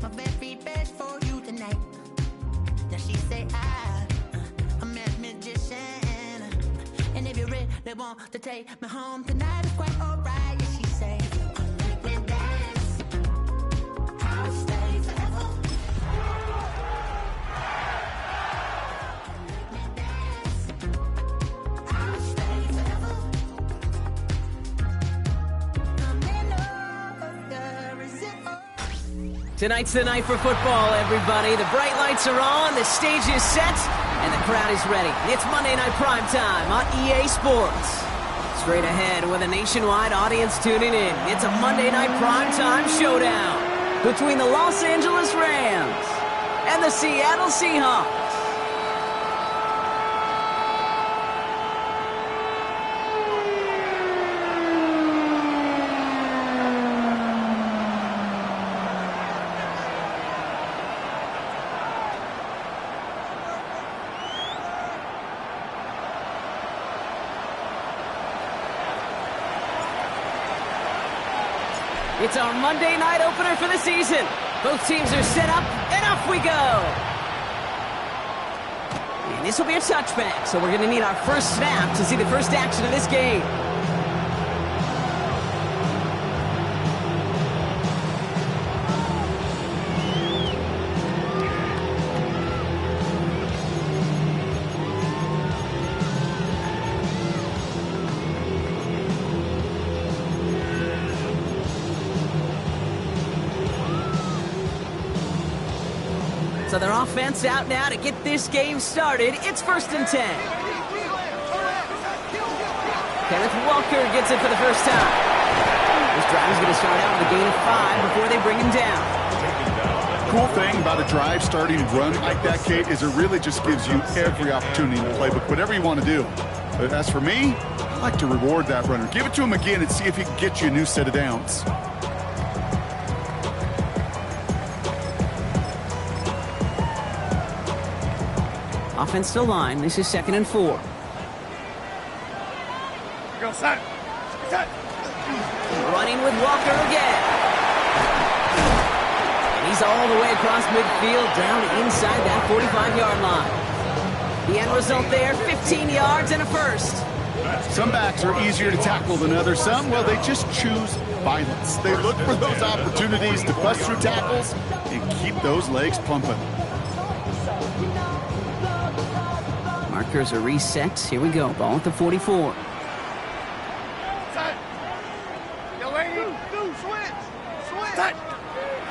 make my very best for you tonight. Now she say I'm a magician, and if you really want to take me home tonight, it's quite alright. Yeah, she say, make me dance, I'll stay forever. Make me dance, I'll stay forever. Tonight's the night for football, everybody. The bright lights are on, the stage is set, and the crowd is ready. It's Monday Night Primetime on EA Sports. Straight ahead with a nationwide audience tuning in, it's a Monday Night Primetime showdown between the Los Angeles Rams and the Seattle Seahawks. It's our Monday night opener for the season. Both teams are set up, and off we go. And this will be a touchback, so we're going to need our first snap to see the first action of this game. So their offense out now to get this game started. It's 1st and 10. Kenneth Walker gets it for the first time. This drive is going to start out with a gain of 5 before they bring him down. Cool thing about a drive starting to run like that, Kate, is it really just gives you every opportunity in the playbook, whatever you want to do. But as for me, I like to reward that runner. Give it to him again and see if he can get you a new set of downs. Offensive line. This is 2nd and 4. Go, set. Running with Walker again. And he's all the way across midfield down inside that 45-yard line. The end result there, 15 yards and a first. Some backs are easier to tackle than others. Some, well, they just choose violence. They look for those opportunities to bust through tackles and keep those legs pumping. Markers are reset. Here we go. Ball at the 44.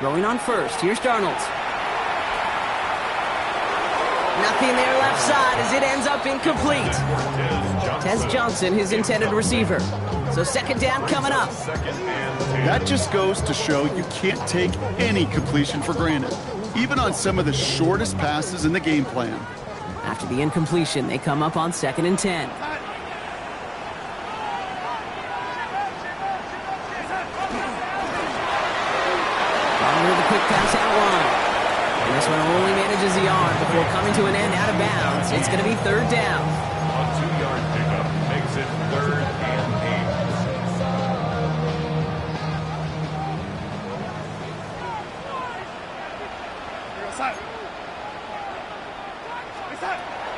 Throwing on first. Here's Darnold. Nothing there left side as it ends up incomplete. Tez Johnson, his intended receiver. So 2nd down coming up. That just goes to show you can't take any completion for granted, even on some of the shortest passes in the game plan. After the incompletion, they come up on 2nd and 10. With a quick pass out wide. And this one only manages a yard before coming to an end out of bounds. It's going to be 3rd down. A 2-yard pickup makes it 3rd and 8.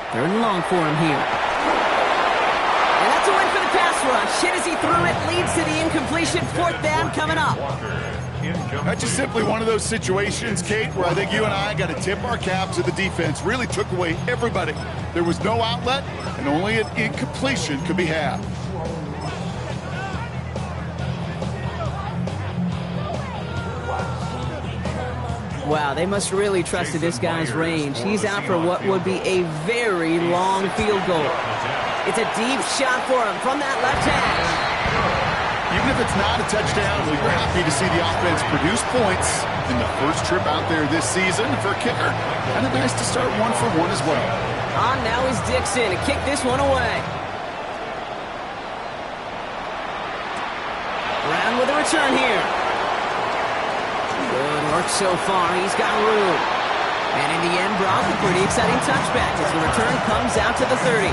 3rd and long for him here. And that's a win for the pass rush. Hit as he threw it, leads to the incompletion. 4th down coming up. That's just simply one of those situations, Kate, where I think you and I got to tip our caps to the defense. Really took away everybody. There was no outlet, and only an incompletion could be had. Wow, they must really trusted this guy's range. He's out for what would be a very long field goal. It's a deep shot for him from that left hash. Even if it's not a touchdown, we're happy to see the offense produce points in the first trip out there this season for a kicker. Kind of nice to start 1 for 1 as well. On now is Dixon to kick this one away. Brown with a return here. Good work so far. He's got room. And in the end, Brock, a pretty exciting touchback as the return comes out to the 30.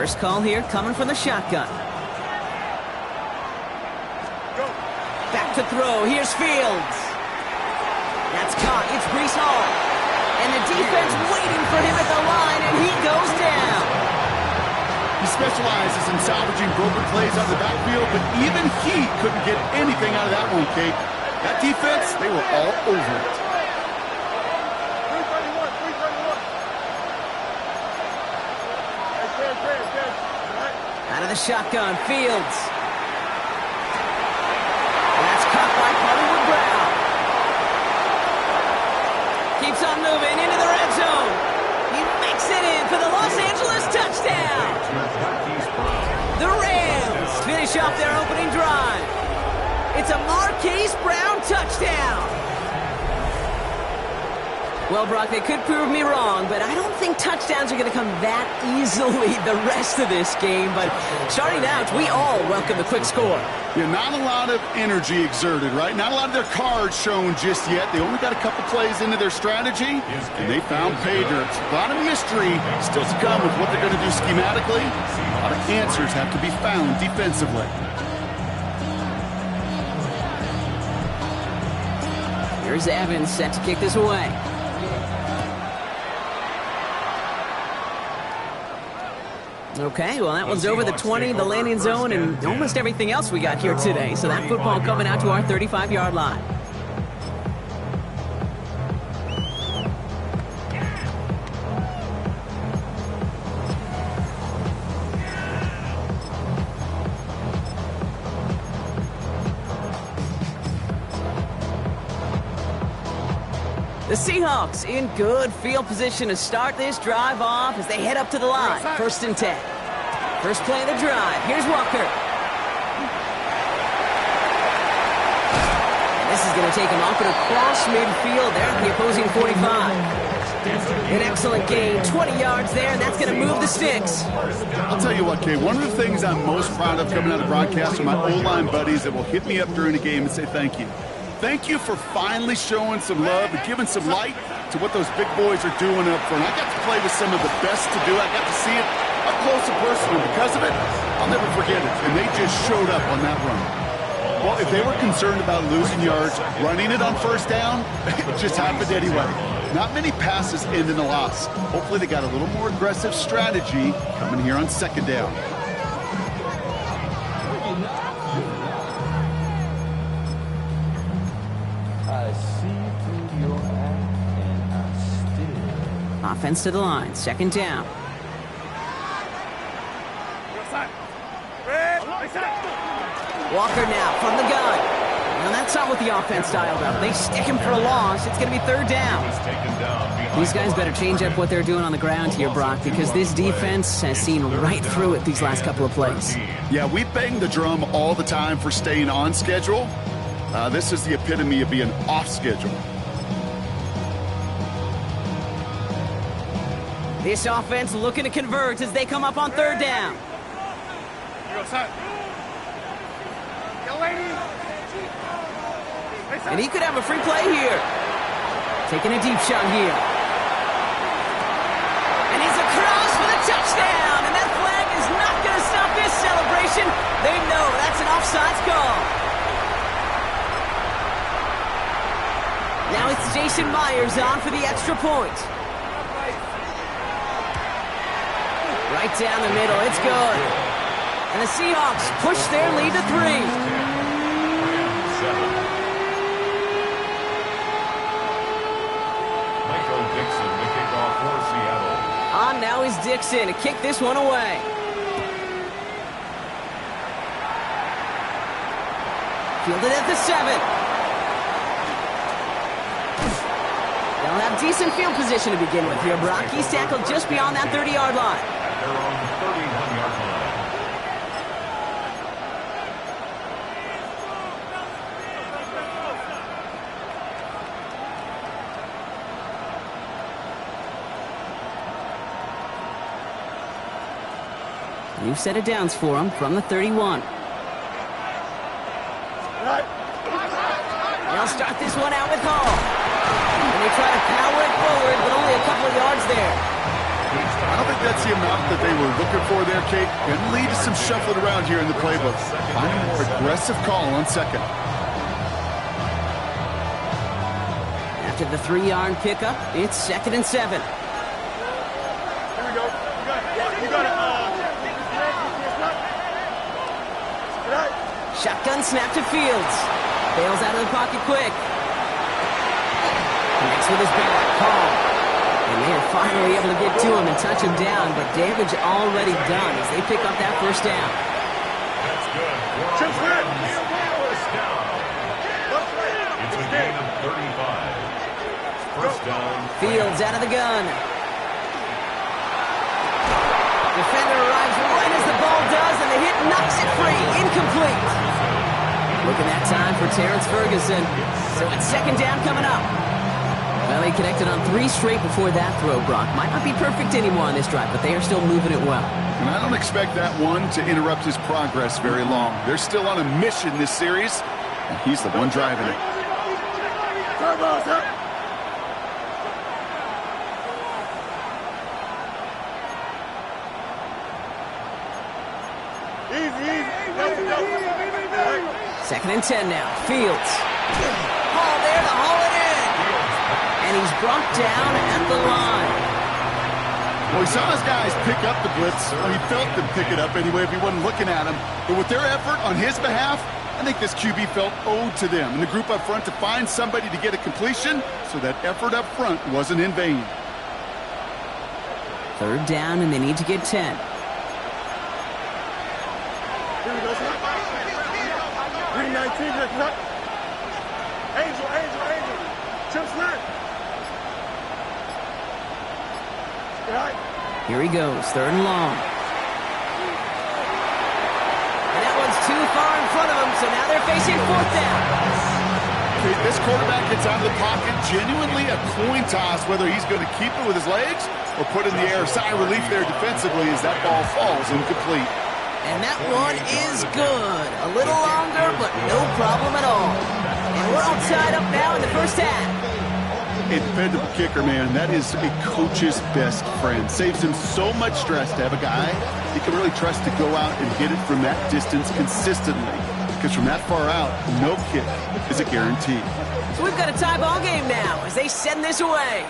First call here coming from the shotgun. Back to throw. Here's Fields. That's caught. It's Breece Hall. And the defense waiting for him at the line, and he goes down. He specializes in salvaging broken plays out of the backfield, but even he couldn't get anything out of that one, Kate. That defense, they were all over it. Out of the shotgun, Fields. And that's caught by Hollywood Brown. Keeps on moving into the red zone. He makes it in for the Los Angeles touchdown. The Rams finish off their opening drive. It's a Marquise Brown touchdown. Well, Brock, they could prove me wrong, but I don't think touchdowns are going to come that easily the rest of this game. But starting out, we all welcome the quick score. Yeah, not a lot of energy exerted, right? Not a lot of their cards shown just yet. They only got a couple plays into their strategy, and they found pay dirt. A lot of mystery still to come with what they're going to do schematically. A lot of answers have to be found defensively. Here's Evans set to kick this away. Okay, well, that one's over the 20, the landing zone, and almost everything else we got here today. So that football coming out to our 35-yard line. The Seahawks in good field position to start this drive off as they head up to the line. 1st and 10. First play of the drive. Here's Walker. And this is going to take him off and across midfield there at the opposing 45. An excellent gain. 20 yards there, and that's going to move the sticks. I'll tell you what, Kay, one of the things I'm most proud of coming out of broadcast are my O-line buddies that will hit me up during a game and say thank you. Thank you for finally showing some love and giving some light to what those big boys are doing up front. I got to play with some of the best to do. I got to see it up close and personal. Because of it, I'll never forget it. And they just showed up on that run. Well, if they were concerned about losing yards, running it on 1st down, it just happened anyway. Not many passes end in a loss. Hopefully they got a little more aggressive strategy coming here on 2nd down. Offense to the line. 2nd down. Walker now from the gun. Now that's not what the offense dialed up. They stick him for a loss. It's going to be 3rd down. These guys better change up what they're doing on the ground here, Brock, because this defense has seen right through it these last couple of plays. Yeah, we bang the drum all the time for staying on schedule. This is the epitome of being off schedule. This offense looking to convert as they come up on 3rd down. And he could have a free play here. Taking a deep shot here. And he's across for the touchdown. And that flag is not going to stop this celebration. They know that's an offsides call. Now it's Jason Myers on for the extra point. Right down the middle, it's good. And the Seahawks push their lead to 3. On now is Dixon to kick this one away. Fielded at the 7. They'll have decent field position to begin with here, Brock. He's tackled just beyond that 30-yard line. They're on the 31-yard line. New set of downs for him from the 31. They'll start this one out with Hall. And they try to power it forward, but only a couple of yards there. I don't think that's the amount that they were looking for there, Kate. Going to lead to some shuffling around here in the playbook. Find a more aggressive call on second. After the 3-yard pickup, it's 2nd and 7. Here we go. You got it. Shotgun snap to Fields. Bails out of the pocket quick. Connects with his back. Call. And they are finally able to get to him and touch him down, but damage already done as they pick up that first down. That's good. First down. It's a gain of 35. First down. Fields out of the gun. Defender arrives right as the ball does, and the hit knocks it free. Incomplete. Look at that time for Terrence Ferguson. So it's 2nd down coming up. Well, they connected on 3 straight before that throw, Brock. Might not be perfect anymore on this drive, but they are still moving it well. And I don't expect that one to interrupt his progress very long. They're still on a mission this series, and he's the one driving it. Second and 10 now. Fields. Ball there to haul it in. And he's brought down at the line. Well, he saw his guys pick up the blitz. Well, he felt them pick it up anyway if he wasn't looking at him. But with their effort on his behalf, I think this QB felt owed to them and the group up front to find somebody to get a completion, so that effort up front wasn't in vain. 3rd down, and they need to get 10. Here he goes, 3rd and long. And that one's too far in front of him, so now they're facing 4th down. Okay, this quarterback gets out of the pocket, genuinely a coin toss whether he's going to keep it with his legs or put in the air. Sigh of relief there defensively as that ball falls incomplete. And that one is good. A little longer, but no problem at all. And we're all tied up now in the first half. A dependable kicker, man. That is a coach's best friend. Saves him so much stress to have a guy he can really trust to go out and hit it from that distance consistently. Because from that far out, no kick is a guarantee. So we've got a tie ball game now as they send this away.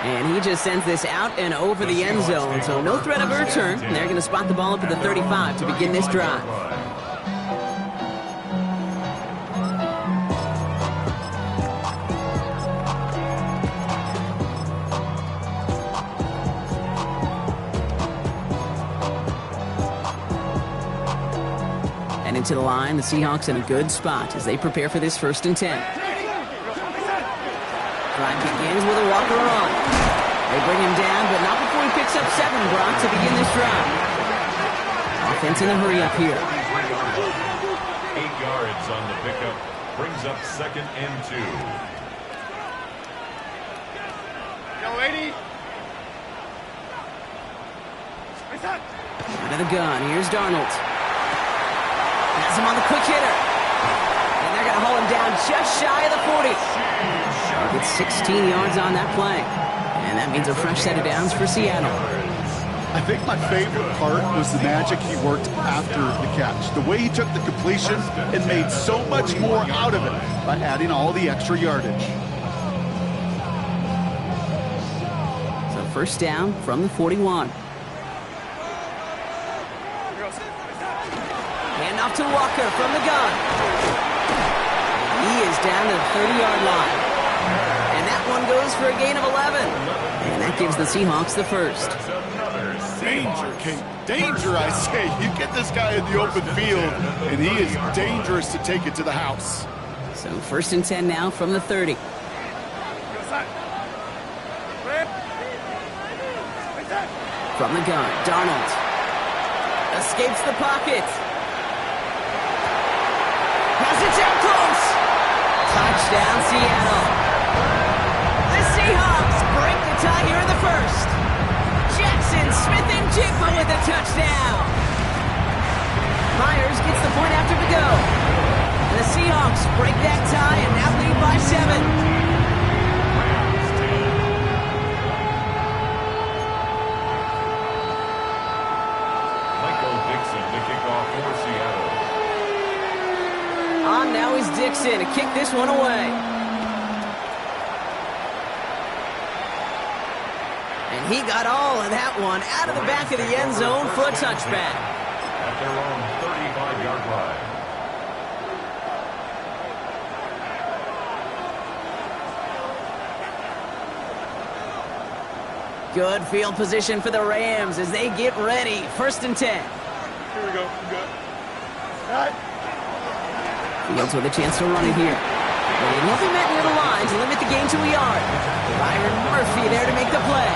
And he just sends this out and over the end zone, so no threat of a return. And they're going to spot the ball up at the 35 to begin this drive. And into the line, the Seahawks in a good spot as they prepare for this 1st and 10. Drive begins with a Walker on. They bring him down, but not before he picks up 7, Brock, to begin this drive. Offense in a hurry up here. 8 yards on the pickup. Brings up 2nd and 2. Yo, 80. Out of the gun, here's Darnold. Has him on the quick hitter. And they're going to haul him down just shy of the 40. Gets 16 yards on that play. And that means a fresh set of downs for Seattle. I think my favorite part was the magic he worked after the catch. The way he took the completion and made so much more out of it by adding all the extra yardage. So 1st down from the 41. Handoff to Walker from the gun. He is down to the 30-yard line. And that one goes for a gain of 11. And that gives the Seahawks the first. Danger, Kate. Danger, I say. You get this guy in the open field, and he is dangerous to take it to the house. So 1st and 10 now from the 30. From the gun, Darnold escapes the pocket. Has it down close. Touchdown, Seattle. The Seahawks break the tie here in the 1st. Jackson Smith-Njigba with a touchdown. Myers gets the point after to go. And the Seahawks break that tie and now lead by 7. Dixon to kick this one away. And he got all of that one out of the back of the end zone for a touchback. At their own 35-yard line. Good field position for the Rams as they get ready. 1st and 10. Here we go. We got. All right. Fields with a chance to run it here. And he'll be met near the line to limit the gain to a yard. Byron Murphy there to make the play.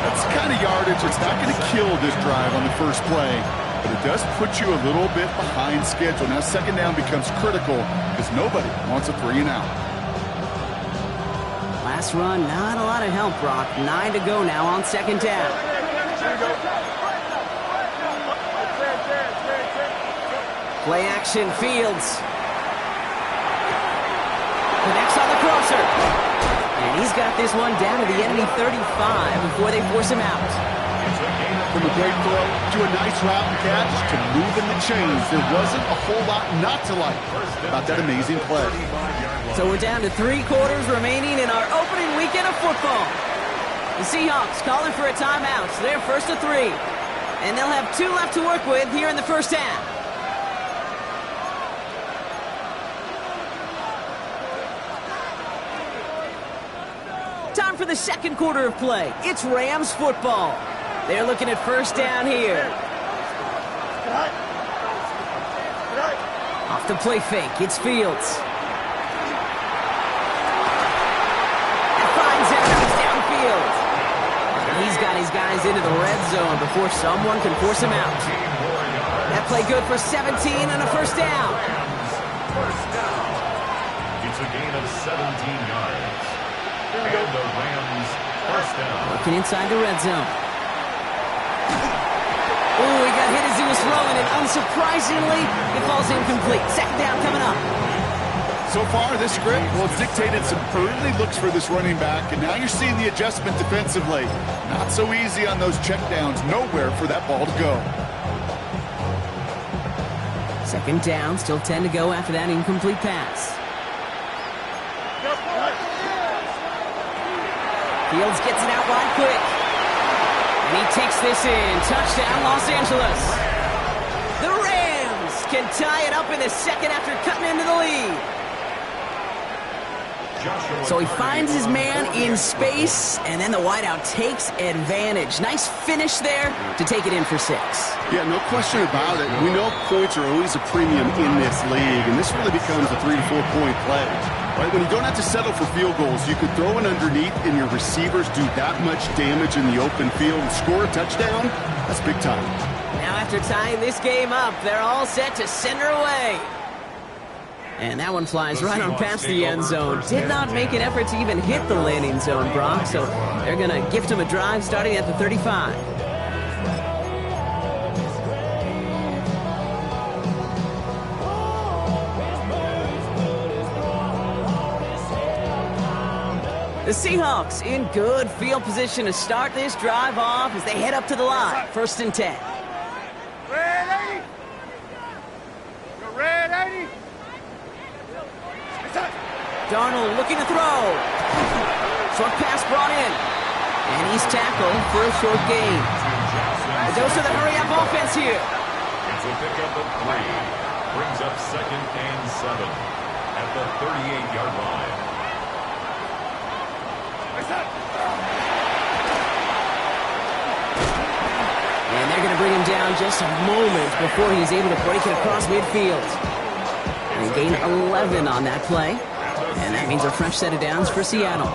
That's the kind of yardage that's not going to kill this drive on the first play, but it does put you a little bit behind schedule. Now 2nd down becomes critical because nobody wants a 3 and out. Last run, not a lot of help, Brock. 9 to go now on 2nd down. Play action, Fields. Connects on the crosser. And he's got this one down to the enemy 35 before they force him out. From a great throw to a nice route and catch to moving the chains, there wasn't a whole lot not to like about that amazing play. So we're down to 3 quarters remaining in our opening weekend of football. The Seahawks calling for a timeout, so they're 1st and 3. And they'll have 2 left to work with here in the first half. Time for the 2nd quarter of play. It's Rams football. They're looking at 1st down here. Off the play fake, it's Fields. And finds Evans downfield. And he's got his guys into the red zone before someone can force him out. That play good for 17 and a 1st down. It's a gain of 17 yards. And the Rams 1st down. Looking inside the red zone. Oh, he got hit as he was throwing it. Unsurprisingly, it falls incomplete. 2nd down coming up. So far, this script, well, it's dictated some early looks for this running back, and now you're seeing the adjustment defensively. Not so easy on those checkdowns. Nowhere for that ball to go. 2nd down, still 10 to go after that incomplete pass. Fields gets it out wide quick. And he takes this in. Touchdown, Los Angeles. The Rams can tie it up in the 2nd after cutting into the lead. So he finds his man in space, and then the wideout takes advantage. Nice finish there to take it in for 6. Yeah, no question about it. We know points are always a premium in this league, and this really becomes a 3 to 4 point play. Right? When you don't have to settle for field goals, you could throw it underneath and your receivers do that much damage in the open field and score a touchdown. That's big time. Now after tying this game up, they're all set to send her away. And that one flies right on past the end zone. Did not make an effort to even hit the landing zone, Brock, so they're going to gift him a drive starting at the 35. The Seahawks in good field position to start this drive off as they head up to the line. 1st and 10. Red 80. You're red 80. Darnold looking to throw. Short pass brought in. And he's tackled for a short gain. The dose of the hurry-up offense here. It's a pickup of 3. Brings up 2nd and 7 at the 38-yard line. And they're going to bring him down just a moment before he's able to break it across midfield. And gain 11 on that play. And that means a fresh set of downs for Seattle.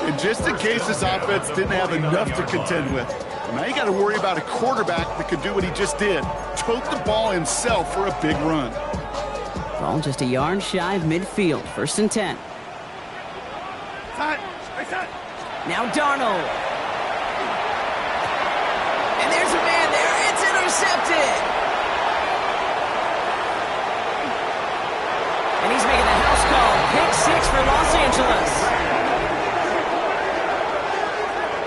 And just in case this offense didn't have enough to contend with, now you got to worry about a quarterback that could do what he just did. Tote the ball himself for a big run. Ball just a yard shy of midfield. 1st and 10. Now Darnold. And there's a man there. It's intercepted. And he's making the house call. Pick 6 for Los Angeles.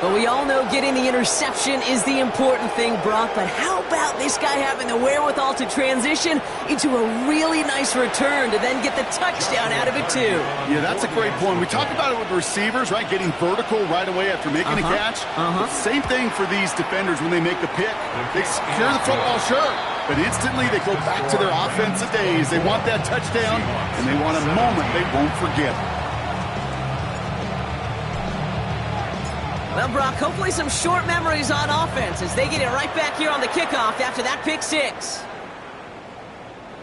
But we all know getting the interception is the important thing, Brock. But how about this guy having the wherewithal to transition into a really nice return to then get the touchdown out of it, too? Yeah, that's a great point. We talk about it with receivers, right? Getting vertical right away after making a catch. Same thing for these defenders when they make a pick. They secure the football, sure, but instantly they go back to their offensive days. They want that touchdown, and they want a moment they won't forget. Well, Brock, hopefully some short memories on offense as they get it right back here on the kickoff after that pick six.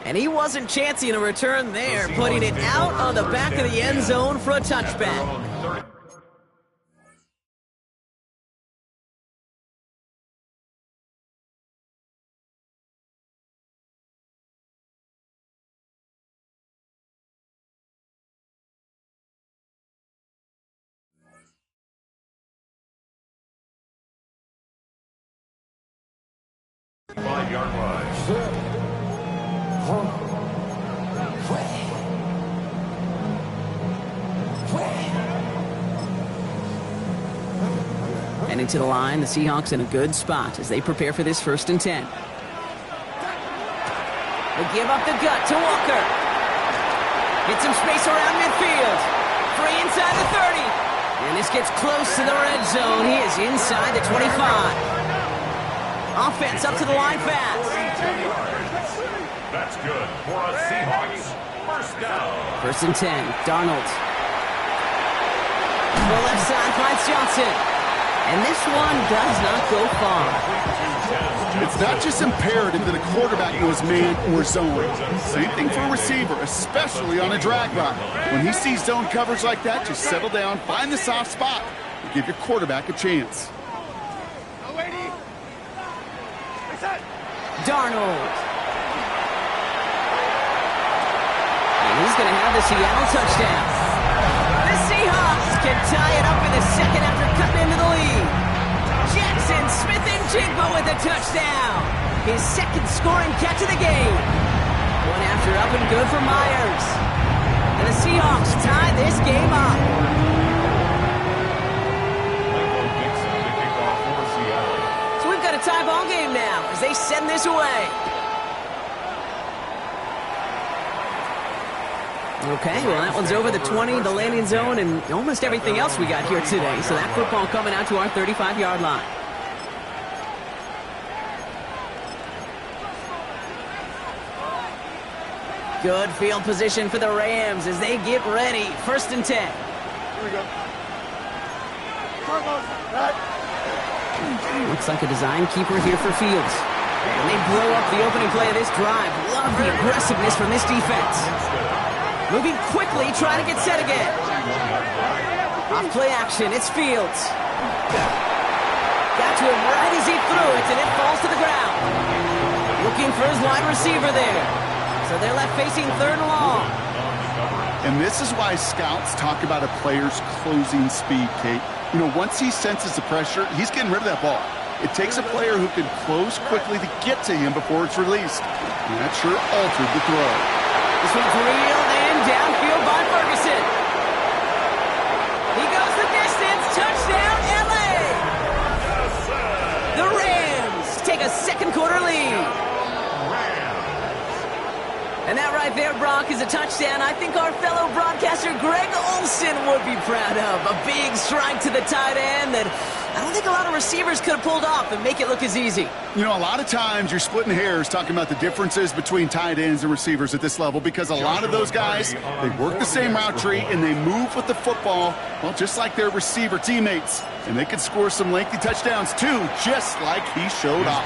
And he wasn't chancing a return there, putting it out on the back of the end zone for a touchback. Five-yard line. Heading to the line, the Seahawks in a good spot as they prepare for this 1st and 10. They give up the gut to Walker. Get some space around midfield. Free inside the 30. And this gets close to the red zone. He is inside the 25. Offense up to the line fast. That's good for a Seahawks first down. 1st and 10, Darnold. The left side finds Johnson. And this one does not go far. It's not just imperative that a quarterback knows man or zone. Same thing for a receiver, especially on a drag route. When he sees zone coverage like that, just settle down, find the soft spot, and give your quarterback a chance. Darnold. And he's going to have the Seattle touchdown. The Seahawks can tie it up in the second after cutting into the lead. Jackson Smith-Njigba with a touchdown. His second scoring catch of the game. One after up and good for Myers. And the Seahawks tie this game up. Got a tie ball game now as they send this away. Okay, well that one's over the 20, the landing zone, and almost everything else we got here today. So that football coming out to our 35-yard line. Good field position for the Rams as they get ready. 1st and 10. Here we go. Looks like a design keeper here for Fields. And they blow up the opening play of this drive. Love the aggressiveness from this defense. Moving quickly, trying to get set again. Off play action, it's Fields. Got to him right as he threw it, and it falls to the ground. Looking for his wide receiver there. So they're left facing 3rd and long. And this is why scouts talk about a player's closing speed, Kate. You know, once he senses the pressure, he's getting rid of that ball. It takes a player who can close quickly to get to him before it's released. And that sure altered the throw. This one's reeled in downfield by Ferguson. He goes the distance. Touchdown, LA! The Rams take a second quarter lead. And that right there, Brock, is a touchdown I think our fellow broadcaster Greg Olsen would be proud of. A big strike to the tight end that I don't think a lot of receivers could have pulled off and make it look as easy. You know, a lot of times you're splitting hairs talking about the differences between tight ends and receivers at this level because a lot of those guys, they work the same route tree and they move with the football, well, just like their receiver teammates. And they could score some lengthy touchdowns, too, just like he showed off.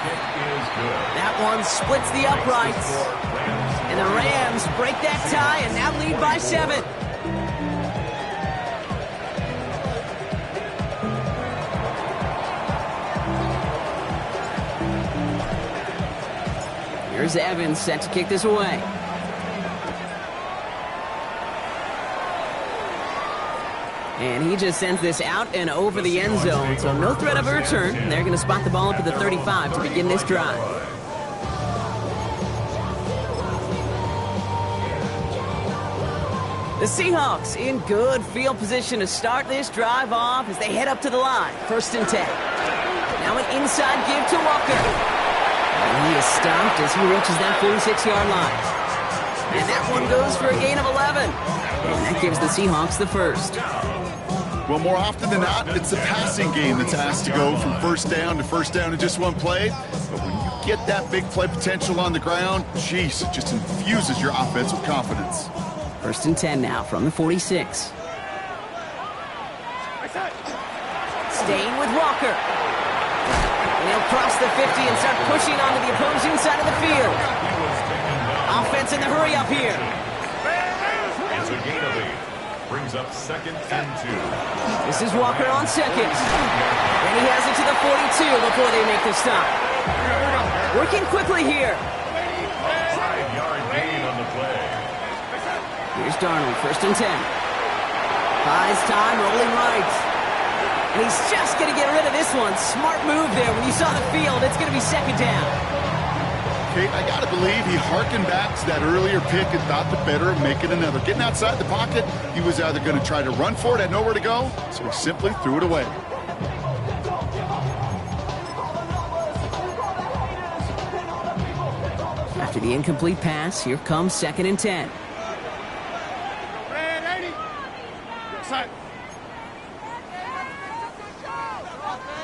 That one splits the uprights. And the Rams break that tie and now lead by 7. Here's Evans set to kick this away. And he just sends this out and over the end zone. So no threat of a return. They're going to spot the ball up at the 35 to begin this drive. The Seahawks in good field position to start this drive off as they head up to the line. 1st and 10. Now an inside give to Walker. And he is stopped as he reaches that 46-yard line. And that one goes for a gain of 11. And that gives the Seahawks the first. Well, more often than not, it's the passing game that's asked to go from first down in just one play. But when you get that big play potential on the ground, geez, it just infuses your offense with confidence. 1st and 10 now from the 46. Staying with Walker. And he'll cross the 50 and start pushing onto the opposing side of the field. Offense in the hurry up here. It's a gain of 8. Brings up 2nd and 2. This is Walker on 2nd. And he has it to the 42 before they make the stop. Working quickly here. 5-yard gain on the play. Here's Darnold, 1st and 10. Buys time, rolling right. And he's just going to get rid of this one. Smart move there. When you saw the field, it's going to be 2nd down. Kate, I got to believe he harkened back to that earlier pick and thought the better of making another. Getting outside the pocket, he was either going to try to run for it, had nowhere to go, so he simply threw it away. After the incomplete pass, here comes 2nd and 10. Red 80. Side.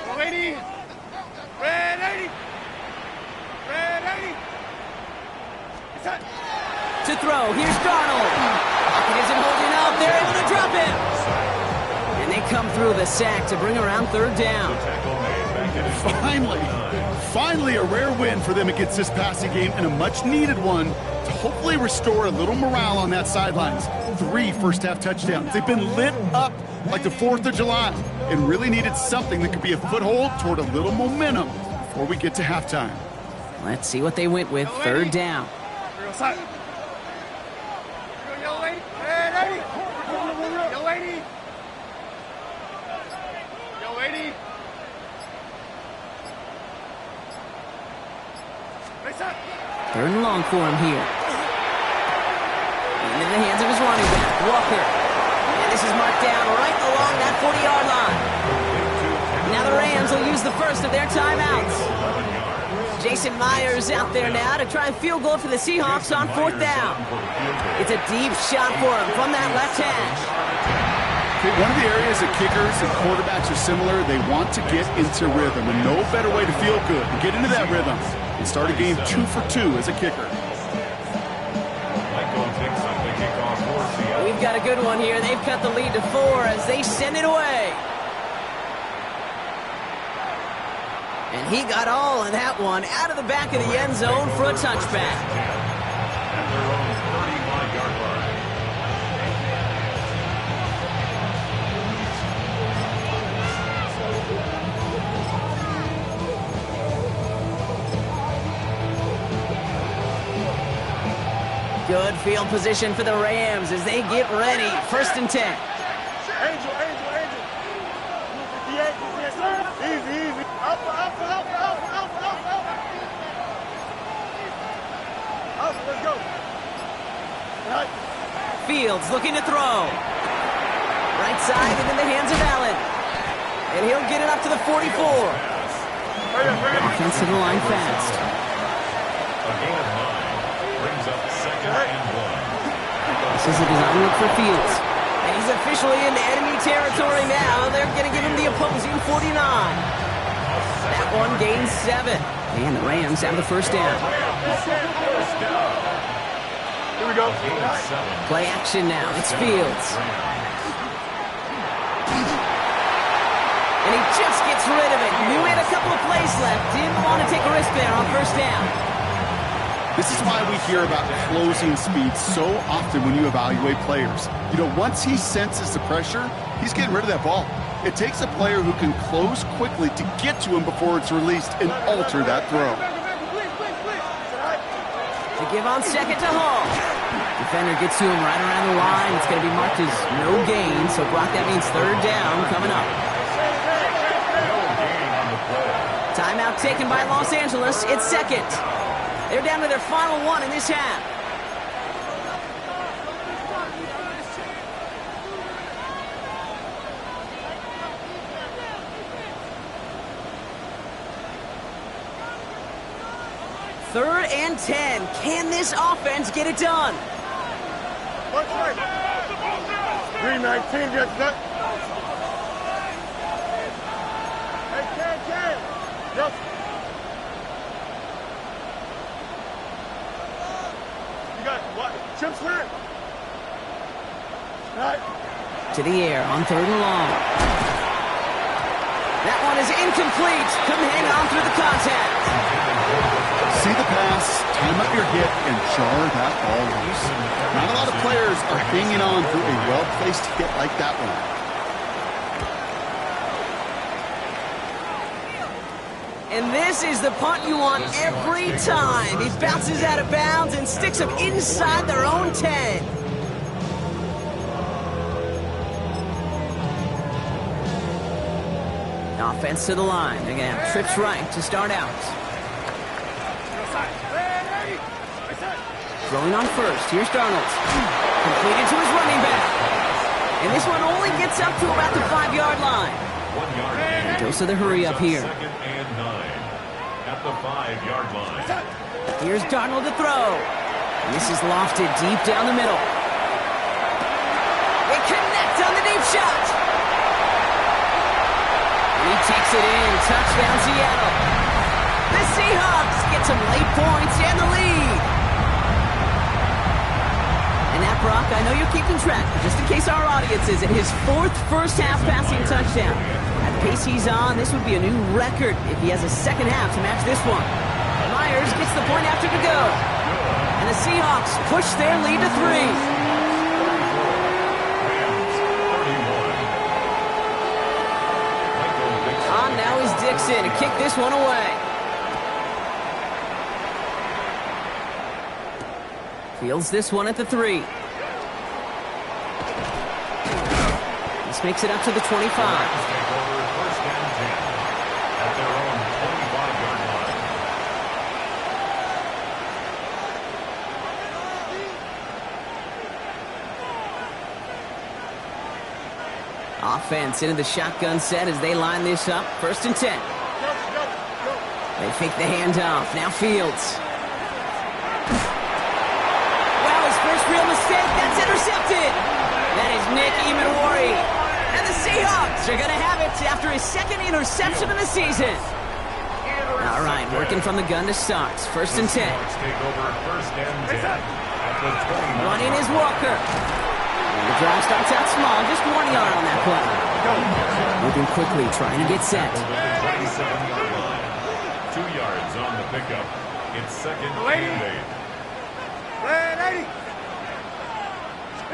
Go 80. Red 80. Red 80. Side. To throw, here's Darnold. Pocket isn't holding up. They're able to drop him. And they come through the sack to bring around 3rd down. Finally a rare win for them against this passing game and a much-needed one to hopefully restore a little morale on that sidelines. 3 first-half touchdowns. They've been lit up like the 4th of July and really needed something that could be a foothold toward a little momentum before we get to halftime. Let's see what they went with. 3rd down. Side. Yo, lady. Red 80. Yo, lady. Yo, lady. 3rd and long for him here. Into the hands of his running back, Walker. And this is marked down right along that 40-yard line. Now the Rams will use the first of their timeouts. Jason Myers out there now to try a field goal for the Seahawks on 4th down. It's a deep shot for him from that left hash. Okay, one of the areas that kickers and quarterbacks are similar, they want to get into rhythm, and no better way to feel good than get into that rhythm and start a game 2 for 2 as a kicker. We've got a good one here. They've cut the lead to 4 as they send it away. And he got all of that one out of the back of the end zone for a touchback. At their own 35-yard line. Good field position for the Rams as they get ready. 1st and 10. Angel. 58, yes, sir. Easy. Up. Let's go. Right. Fields looking to throw. Right side and in the hands of Allen. And he'll get it up to the 44. Offense to the line fast. A gain of 9 brings up 2nd and 1. This is a design look for Fields. And he's officially into enemy territory now. They're going to give him the opposing 49. That one gains 7. And the Rams have the 1st down. Here we go. Play action now. It's Fields. And he just gets rid of it. Knew he had a couple of plays left. Didn't want to take a risk there on 1st down. This is why we hear about closing speed so often when you evaluate players. You know, once he senses the pressure, he's getting rid of that ball. It takes a player who can close quickly to get to him before it's released and alter that throw. To give on 2nd to Hall. Defender gets to him right around the line. It's going to be marked as no gain. So, Brock, that means 3rd down coming up. Timeout taken by Los Angeles. It's 2nd. They're down to their final one in this half. 3rd and 10. Can this offense get it done? 319, get that. Hey, can. Yep. You got what? Chips here. Right. To the air on 3rd and long. That one is incomplete. Couldn't hang on through the contact. See the pass, time up your hip, and jar that ball loose. Not a lot of players are hanging on through a well-placed hit like that one. And this is the punt you want every time. He bounces out of bounds and sticks them inside their own 10. Offense to the line. Again, trips right to start out. Throwing on first. Here's Darnold. Completed to his running back. And this one only gets up to about the 5-yard line. 1 yard gain. Dose of the hurry up here. 2nd and 9 at the 5-yard line. Here's Darnold to throw. And this is lofted deep down the middle. They connect on the deep shot. And he takes it in. Touchdown, Seattle. The Seahawks get some late points and the lead. And that, Brock, I know you're keeping track, but just in case our audience isn't, his 4th first-half passing touchdown. At the pace he's on, this would be a new record if he has a second half to match this one. Myers gets the point after to go. And the Seahawks push their lead to 3. On now is Dixon to kick this one away. Fields this one at the 3. This makes it up to the 25. First and 10 at their own 25-yard line. Offense into the shotgun set as they line this up. 1st and 10. They fake the handoff. Now Fields. Wow, his first real mistake. That's intercepted. That is Nick Imanwari. And the Seahawks are going to have it after his 2nd interception of the season. All right, working from the gun to start. 1st and 10. Take over 1st and 10 at the 29. Running is Walker. The drive starts out small, just 1 yard on that play. Moving quickly, trying to get set. 27-yard line. 2 yards on the pickup. It's 2nd and 8.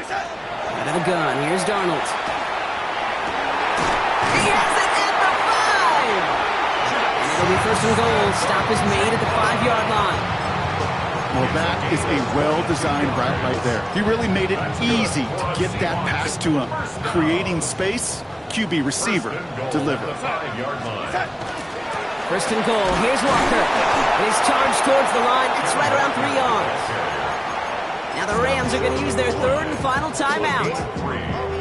Out of the gun, here's Darnold. He has it at the 5! And it'll be 1st and goal. Stop is made at the 5-yard line. Well, that is a well-designed route right there. He really made it easy to get that pass to him. Creating space, QB receiver, deliver. 5-yard line. 1st and goal, here's Walker. And he's charged towards the line. It's right around 3 yards. Now the Rams are going to use their 3rd and final timeout.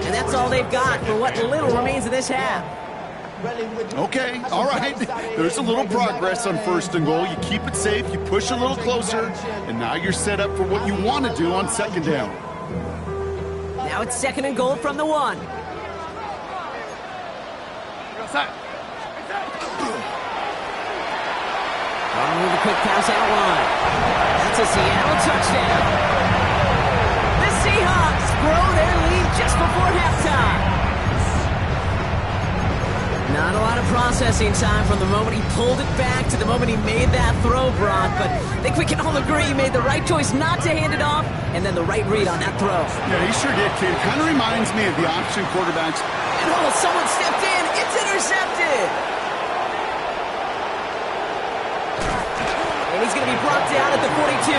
And that's all they've got for what little remains of this half. Okay, all right. There's a little progress on 1st and goal. You keep it safe, you push a little closer, and now you're set up for what you want to do on 2nd down. Now it's 2nd and goal from the 1. With a quick pass out wide. That's a Seattle touchdown. The Seahawks grow their lead just before halftime. Not a lot of processing time from the moment he pulled it back to the moment he made that throw, Brock. But I think we can all agree he made the right choice not to hand it off, and then the right read on that throw. Yeah, he sure did, kid. Kind of reminds me of the option quarterbacks. And someone stepped in. It's intercepted. And he's going to be brought down at the 42.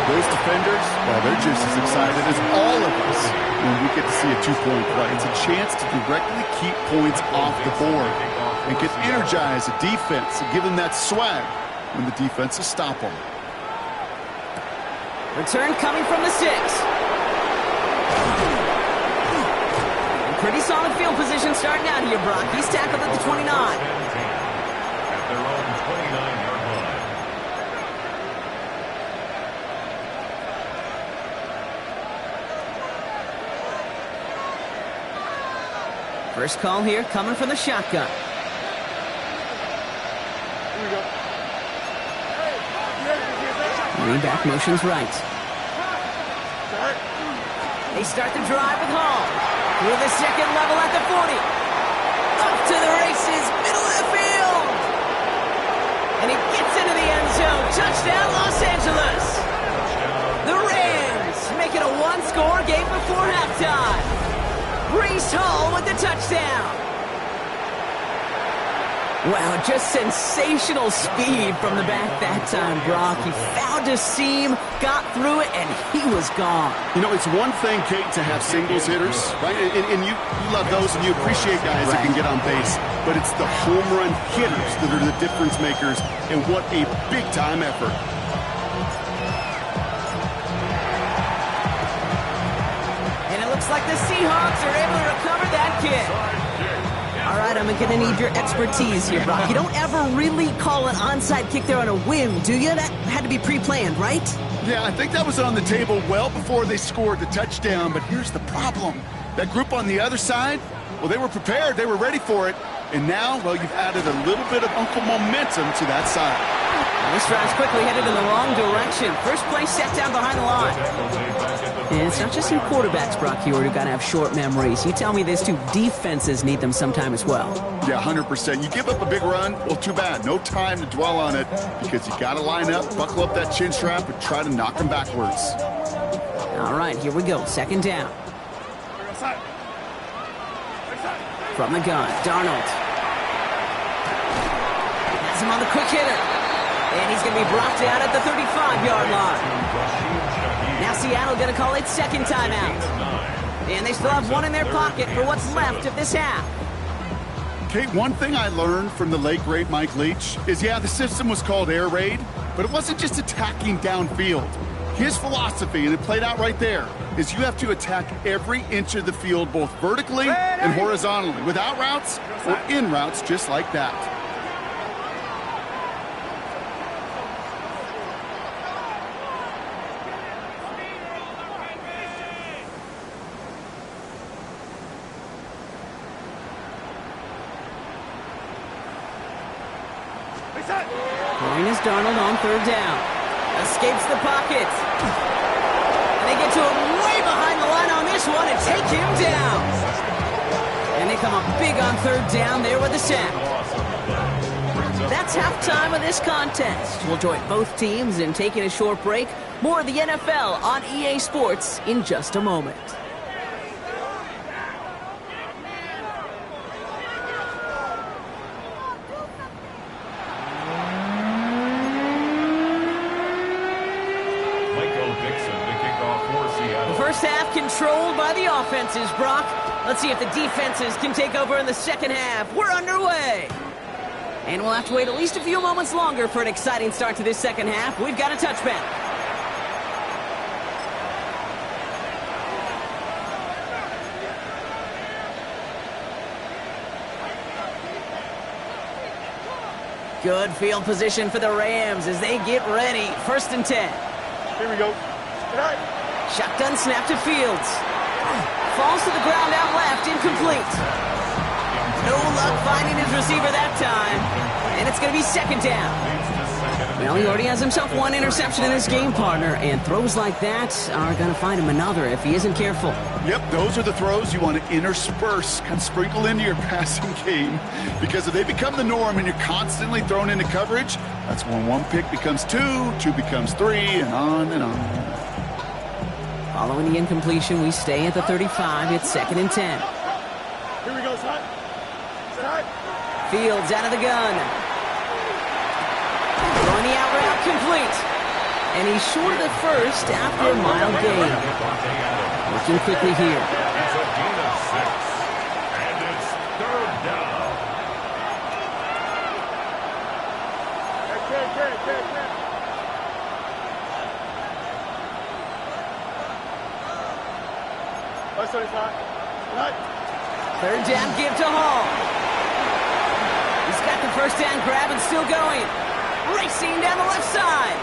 Those defenders, well, they're just as excited as all of us when we get to see a 2-point play. It's a chance to directly keep points off the board and can energize a defense and give them that swag when the defense will stop them. Return coming from the 6. And pretty solid field position starting out here, Brock. He's tackled at the 29. At their own 29-yard line. First call here coming from the shotgun. Running back motions right. They start the drive with Hall. Through the second level at the 40. Off to the races, middle of the field. And he gets into the end zone. Touchdown, Los Angeles. The Rams make it a one-score game before halftime. Breece Hall with the touchdown. Wow, just sensational speed from the back that time, Brock. He found a seam, got through it, and he was gone. You know, it's one thing, Kate, to have singles hitters, right? And you love those, and you appreciate guys that can get on base. But it's the home run hitters that are the difference makers, and what a big-time effort. And it looks like the Seahawks are able to recover that kick. All right, I'm going to need your expertise here, Brock. You don't ever really call an onside kick there on a whim, do you? That had to be pre-planned, right? Yeah, I think that was on the table well before they scored the touchdown, but here's the problem. That group on the other side, well, they were prepared. They were ready for it. And now, well, you've added a little bit of uncle momentum to that side. This drive's quickly headed in the wrong direction. First play set down behind the line. And it's not just you quarterbacks, Brock Huard, who got to have short memories. You tell me this too, defenses need them sometime as well. Yeah, 100%. You give up a big run, well, too bad. No time to dwell on it because you got to line up, buckle up that chin strap, and try to knock them backwards. All right, here we go. Second down. From the gun, Darnold. Has him on the quick hitter. And he's going to be brought down at the 35-yard line. Now Seattle going to call it second timeout. And they still have one in their pocket for what's left of this half. Kate, one thing I learned from the late, great Mike Leach is, yeah, the system was called air raid, but it wasn't just attacking downfield. His philosophy, and it played out right there, is you have to attack every inch of the field, both vertically and horizontally, without routes or in routes, just like that. Throwing is Darnold on third down. Escapes the pocket. And they get to him way behind the line on this one and take him down. And they come up big on third down there with the sack. That's halftime of this contest. We'll join both teams in taking a short break. More of the NFL on EA Sports in just a moment. Controlled by the offenses, Brock. Let's see if the defenses can take over in the second half. We're underway. And we'll have to wait at least a few moments longer for an exciting start to this second half. We've got a touchback. Good field position for the Rams as they get ready. 1st and 10. Here we go. Good night. Shotgun snap to Fields. Falls to the ground out left, incomplete. No luck finding his receiver that time. And it's going to be second down. Well, he already has himself one interception in his game, partner. And throws like that are going to find him another if he isn't careful. Yep, those are the throws you want to intersperse, kind of sprinkle into your passing game. Because if they become the norm and you're constantly thrown into coverage, that's when one pick becomes two becomes three, and on and on. Following the incompletion, we stay at the 35. It's 2nd and 10. Here we go, son. Set. Fields out of the gun. Throwing the out route complete. And he's short of the first after a mild gain. Looking quickly here. It's a gain of 6. And it's third down. Hey. Third down give to Hall. He's got the first down grab and still going. Racing down the left side.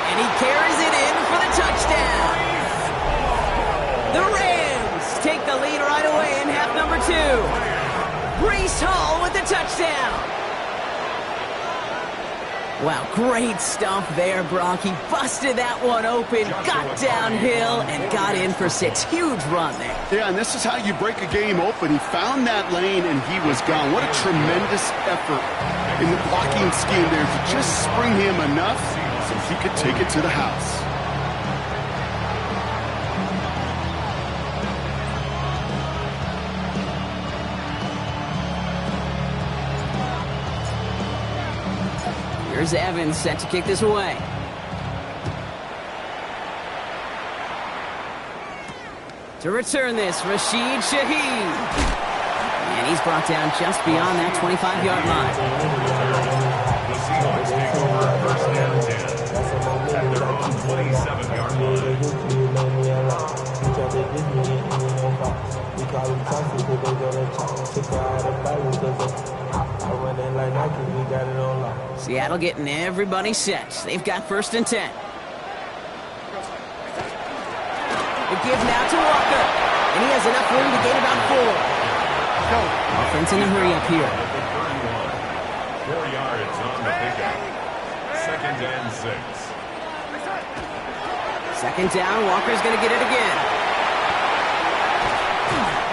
And he carries it in for the touchdown. The Rams take the lead right away in half number 2. Breece Hall with the touchdown. Wow, great stuff there, Brock. He busted that one open, got downhill, and got in for 6. Huge run there. Yeah, and this is how you break a game open. He found that lane, and he was gone. What a tremendous effort in the blocking scheme there to just spring him enough so he could take it to the house. Here's Evans set to kick this away. To return this, Rashid Shaheed. And he's brought down just beyond that 25-yard line. The Seahawks take over first down 10 at their own 27-yard line. Seattle getting everybody set. They've got first and 10. The give now to Walker. And he has enough room to gain about 4. Go. Offense in a hurry up here. 4 yards on the pickup. Second and 6. Second down, Walker's going to get it again.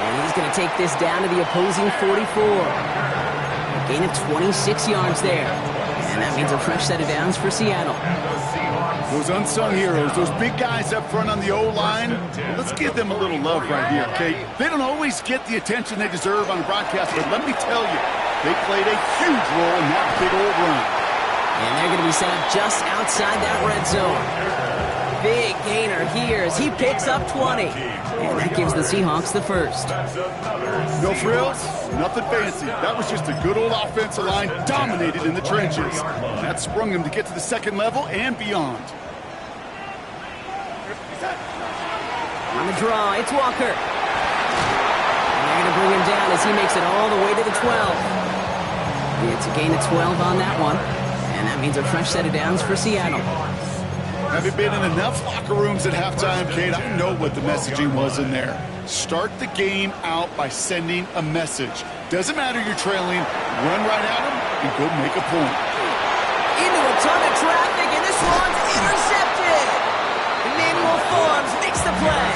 And he's going to take this down to the opposing 44. A gain of 26 yards there. And that means a fresh set of downs for Seattle. Those unsung heroes, those big guys up front on the O-line, let's give them a little love right here, okay? They don't always get the attention they deserve on the broadcast, but let me tell you, they played a huge role in that big old run. And they're going to be set up just outside that red zone. Big gainer here as he picks up 20. And that gives the Seahawks the first. No frills, nothing fancy. That was just a good old offensive line dominated in the trenches. That sprung them to get to the second level and beyond. On the draw, it's Walker. And they're going to bring him down as he makes it all the way to the 12. It's a gain of 12 on that one. And that means a fresh set of downs for Seattle. Having been in enough locker rooms at halftime, Kate, I know what the messaging was in there. Start the game out by sending a message. Doesn't matter you're trailing, run right at them and go make a point. Into a ton of traffic, and this one's intercepted. Emmanuel Forbes makes the play.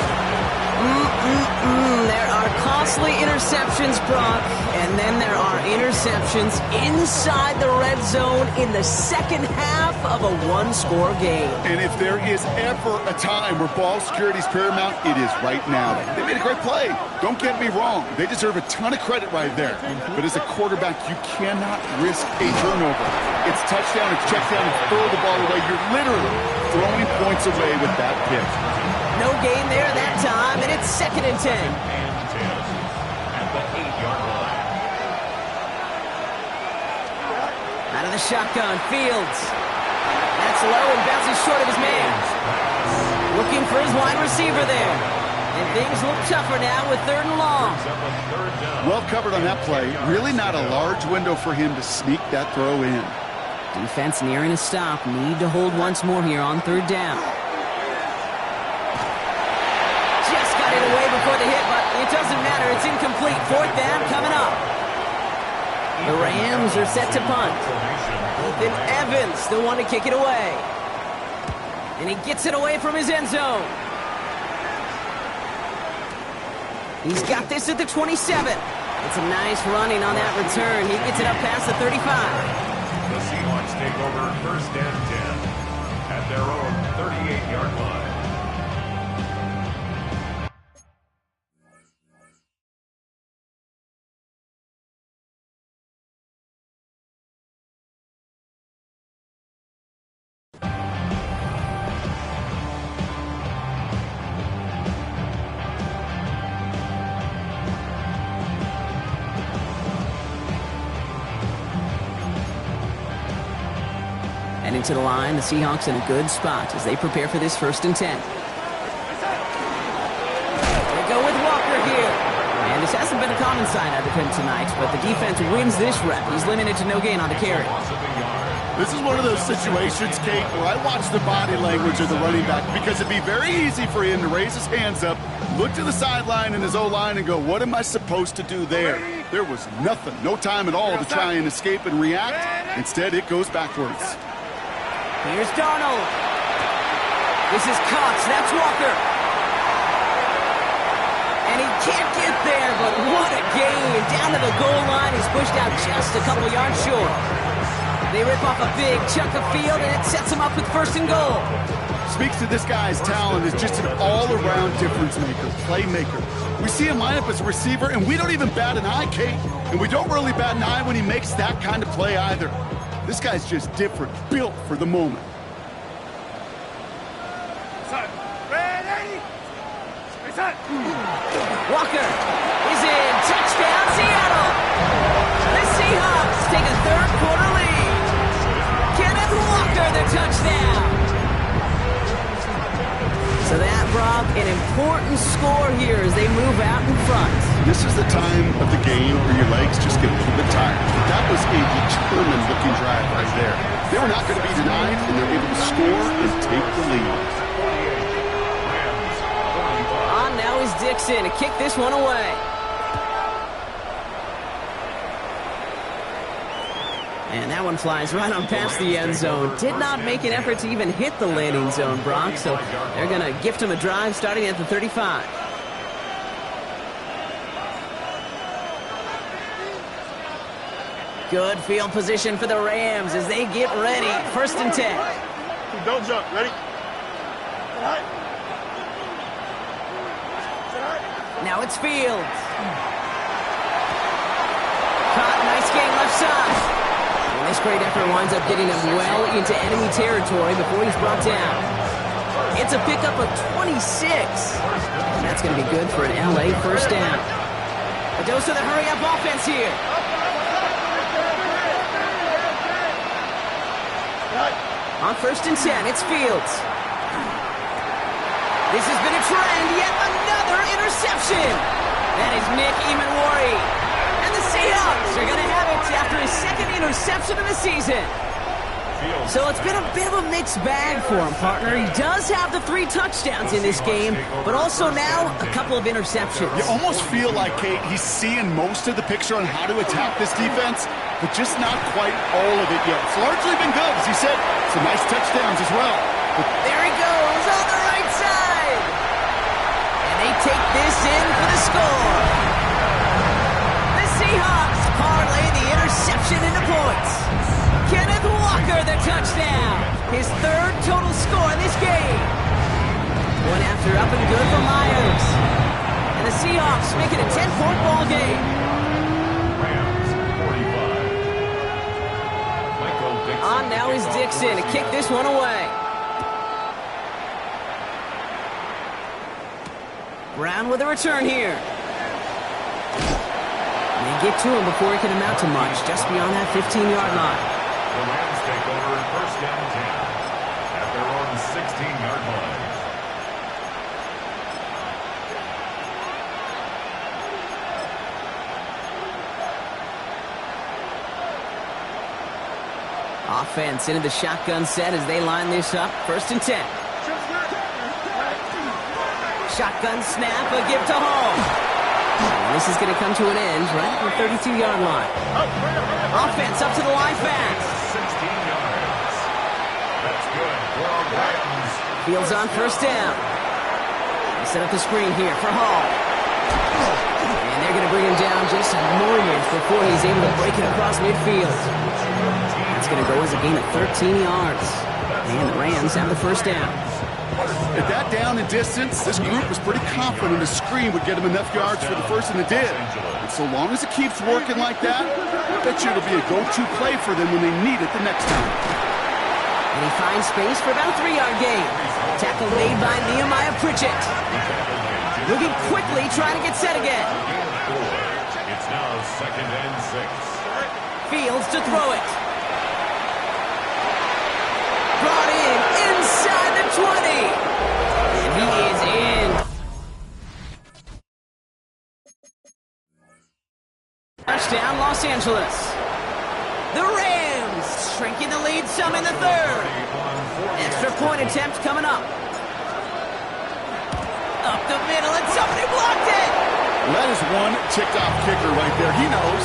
There are costly interceptions, Brock, and then there are interceptions inside the red zone in the second half of a one-score game. And if there is ever a time where ball security is paramount, it is right now. They made a great play. Don't get me wrong. They deserve a ton of credit right there. But as a quarterback, you cannot risk a turnover. It's touchdown, it's check down, and throw the ball away. You're literally throwing points away with that pick. No gain there that time, and it's second and 10. At the 8-yard line. Out of the shotgun, Fields. That's low and bounces short of his man. Looking for his wide receiver there. And things look tougher now with 3rd and long. Well covered on that play. Really not a large window for him to sneak that throw in. Defense nearing a stop. Need to hold once more here on 3rd down. Just got it away before the hit, but it doesn't matter. It's incomplete. 4th down coming up. The Rams are set to punt. Ethan Evans, the one to kick it away. And he gets it away from his end zone. He's got this at the 27. It's a nice running on that return. He gets it up past the 35. The Seahawks take over first and 10 at their own 38-yard line. Heading to the line, the Seahawks in a good spot as they prepare for this 1st and 10. They go with Walker here. And this hasn't been a common sight out of him tonight, but the defense wins this rep. He's limited to no gain on the carry. Loss of a yard. This is one of those situations, Kate, where I watch the body language of the running back because it'd be very easy for him to raise his hands up, look to the sideline in his O-line and go, what am I supposed to do there? There was nothing, no time at all to try and escape and react. Instead, it goes backwards. Here's Darnold. This is Cox. That's Walker. And he can't get there, but what a game. Down to the goal line. He's pushed out just a couple yards short. They rip off a big chunk of field, and it sets him up with 1st and goal. Speaks to this guy's talent as just an all-around difference maker, playmaker. We see him line up as a receiver, and we don't even bat an eye, Kate. And we don't really bat an eye when he makes that kind of play either. This guy's just different, built for the moment. Walker is in. Touchdown, Seattle. The Seahawks take a 3rd quarter lead. Kenneth Walker, the touchdown. So that, Brock, an important score here as they move out in front. This is the time of the game where your legs just get a little bit tired. But that was a determined-looking drive right there. They were not going to be denied, and they're able to score and take the lead. Now is Dixon to kick this one away. And that one flies right on past the end zone. Did not make an effort to even hit the landing zone, Brock, so they're going to gift him a drive starting at the 35. Good field position for the Rams as they get ready. 1st and 10. Don't jump. Ready? Now it's Fields. Caught, nice game left side. And this great effort winds up getting him well into enemy territory before he's brought down. It's a pickup of 26. And that's going to be good for an LA 1st down. A dose of the hurry-up offense here. On 1st and 10, it's Fields. This has been a trend, yet another interception. That is Nick Emanwari. And the Seahawks are going to have it after his 2nd interception of the season. So it's been a bit of a mixed bag for him, partner. He does have the 3 touchdowns in this game, but also now a couple of interceptions. You almost feel like, Kate, he's seeing most of the picture on how to attack this defense, but just not quite all of it yet. It's largely been good, as he said. Some nice touchdowns as well. But there he goes on the right side. And they take this in for the score. The Seahawks parlay the interception into points. Kenneth Walker, the touchdown. His 3rd total score in this game. One after up and good for Myers. And the Seahawks make it a 10-point ball game. Rams 45. Michael Dixon. On now is Dixon to kick this one away. Brown with a return here. And they get to him before it can amount to much, just beyond that 15-yard line. The Rams take over 1st down 10 at their own 16-yard line. Offense into the shotgun set as they line this up. 1st and 10. Shotgun snap, a give to Hall. And this is going to come to an end right at the 32-yard line. Offense up to the line fast. 16 yards. That's good for Rams. Fields on 1st down. They set up the screen here for Hall. And they're going to bring him down just a moment before he's able to break it across midfield. That's going to go as a gain of 13 yards. And the Rams have the 1st down. at that down and distance, this group was pretty confident a screen would get him enough yards for the 1st, and it did. And so long as it keeps working like that, I bet you it'll be a go-to play for them when they need it the next time. And he finds space for about a 3-yard gain. Tackle made by Nehemiah Pritchett. Looking quickly, trying to get set again. It's now 2nd and 6. Fields to throw it. Brought in inside the 20. And he is in. Touchdown, Los Angeles. The Rams shrinking the lead some in the third. Extra point attempt coming up. Up the middle, and somebody blocked it. That is one ticked-off kicker right there. He knows.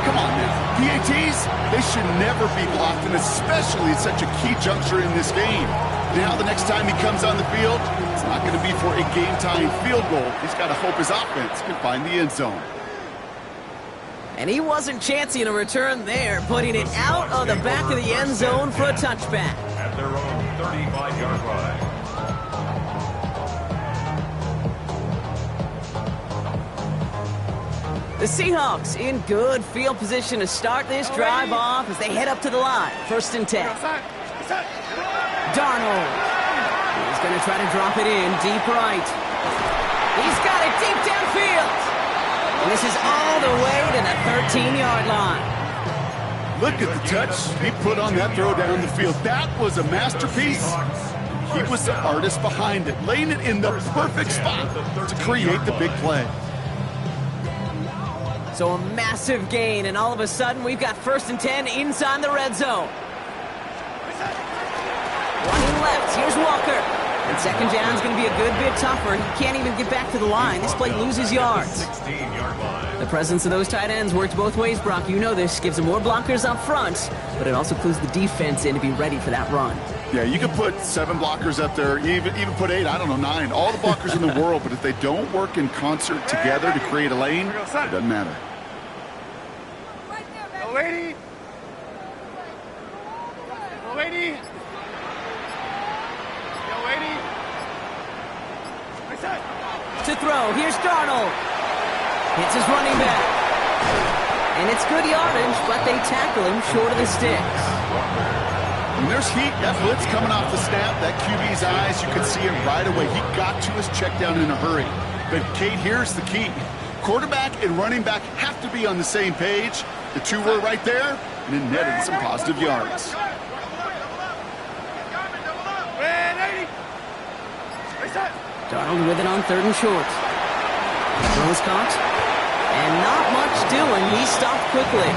Come on now. PATs, they should never be blocked, and especially at such a key juncture in this game. Now the next time he comes on the field, it's not going to be for a game-tying field goal. He's got to hope his offense can find the end zone. And he wasn't chancing a return there, putting it out of the back of the end zone for a touchback. At their own 35-yard line. The Seahawks in good field position to start this drive off as they head up to the line. 1st and 10. Darnold. He's going to try to drop it in deep right. He's got it deep downfield. And this is all the way to the 13-yard line. Look at the touch he put on that throw down the field. That was a masterpiece. He was the artist behind it, laying it in the perfect spot to create the big play. So a massive gain, and all of a sudden we've got 1st and 10 inside the red zone. Running left, here's Walker. And 2nd down's going to be a good bit tougher. He can't even get back to the line. This play loses yards. 16-yard line. The presence of those tight ends works both ways, Brock. You know this. Gives them more blockers up front, but it also clues the defense in to be ready for that run. Yeah, you could put 7 blockers up there, even put 8, I don't know, 9. All the blockers in the world, but if they don't work in concert together to create a lane, it doesn't matter. Go, lady. Go, lady. Go, lady. To throw, here's Darnold. Hits his running back. And it's good yardage, but they tackle him short of the sticks. When there's heat, that blitz coming off the snap, that QB's eyes, you could see it right away. He got to his check down in a hurry. But, Kate, here's the key. Quarterback and running back have to be on the same page. The two were right there, and it netted some positive yards. Darnold with it on 3rd and short. Throws caught. And not much doing. He stopped quickly.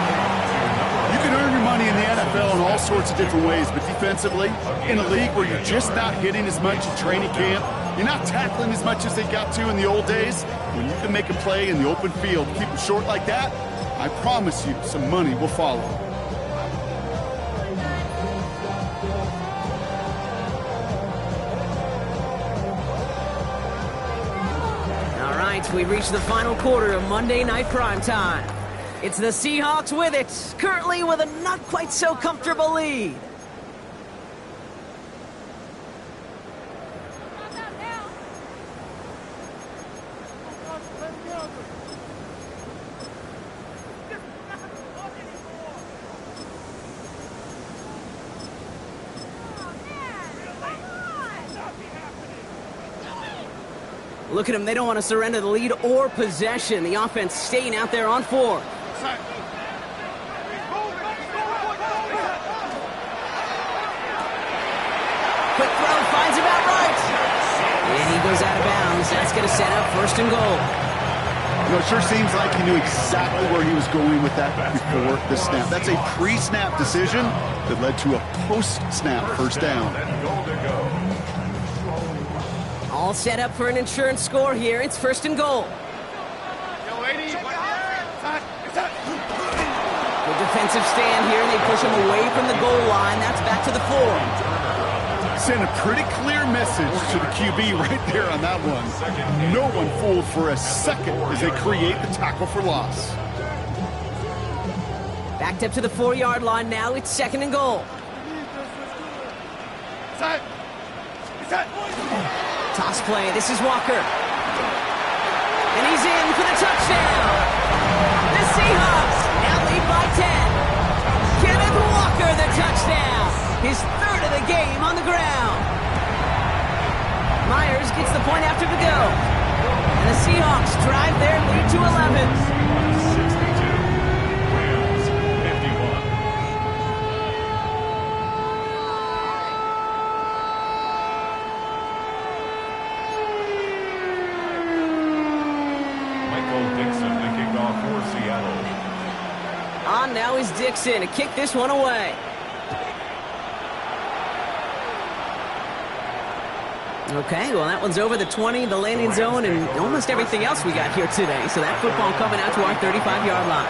You can earn your money in the NFL in all sorts of different ways, but defensively, in a league where you're just not hitting as much in training camp, you're not tackling as much as they got to in the old days, when you can make a play in the open field, keep them short like that, I promise you some money will follow. All right, we've reached the final quarter of Monday Night Primetime. It's the Seahawks with it, currently with a not quite so comfortable lead. Look at them, they don't want to surrender the lead or possession. The offense staying out there on 4. Quick throw, finds him outright. And he goes out of bounds. That's going to set up 1st and goal. You know, it sure seems like he knew exactly where he was going with that before the snap. That's a pre-snap decision that led to a post-snap 1st down. All set up for an insurance score here. It's 1st and goal. Good defensive stand here, and they push him away from the goal line. That's back to the 4. Send a pretty clear message to the QB right there on that one. No one fooled for a second as they create the tackle for loss. Backed up to the 4-yard line now. It's 2nd and goal. Toss play. This is Walker. And he's in for the touchdown. The Seahawks now lead by 10. Kenneth Walker, the touchdown. His 3rd of the game on the ground. Myers gets the point after the go. And the Seahawks drive their lead to 11. 62. Rams 51. Michael Dixon, the kickoff for Seattle. On now is Dixon. Dixon to kick this one away. Okay, well, that one's over the 20, the landing zone, and almost everything else we got here today. So that football coming out to our 35-yard line.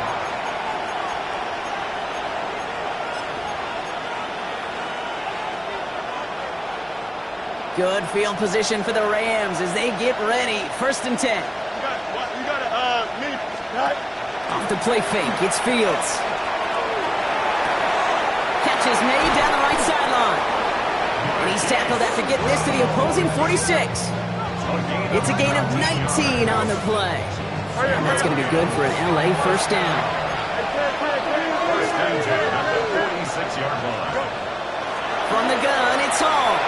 Good field position for the Rams as they get ready. 1st and 10. Off the play fake, it's Fields. Catch is made down the right sideline. And he's tackled after getting this to the opposing 46. It's a gain of 19 on the play. And that's going to be good for an LA first down. First and 10 at the 46-yard line. From the gun, it's Hall.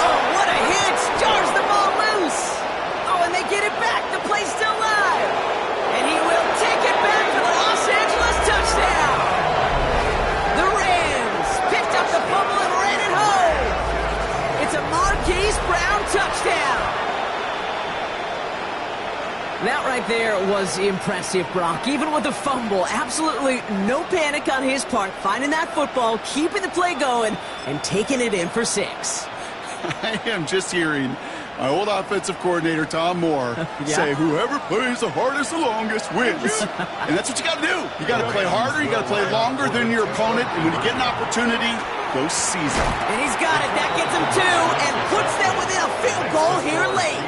Oh, what a hit! Jars the ball loose. Oh, and they get it back. The play's still live. And he will take it back for the Los Angeles touchdown. The Rams picked up the fumble and ran it home. It's a Marquise Brown touchdown. That right there was impressive, Brock. Even with the fumble, absolutely no panic on his part. Finding that football, keeping the play going, and taking it in for 6. I am just hearing my old offensive coordinator, Tom Moore, say, whoever plays the hardest the longest wins. And that's what you got to do. You got to play harder. You got to play longer than your opponent. And when you get an opportunity, go seize it. And he's got it. That gets him 2 and puts them within a field goal here late.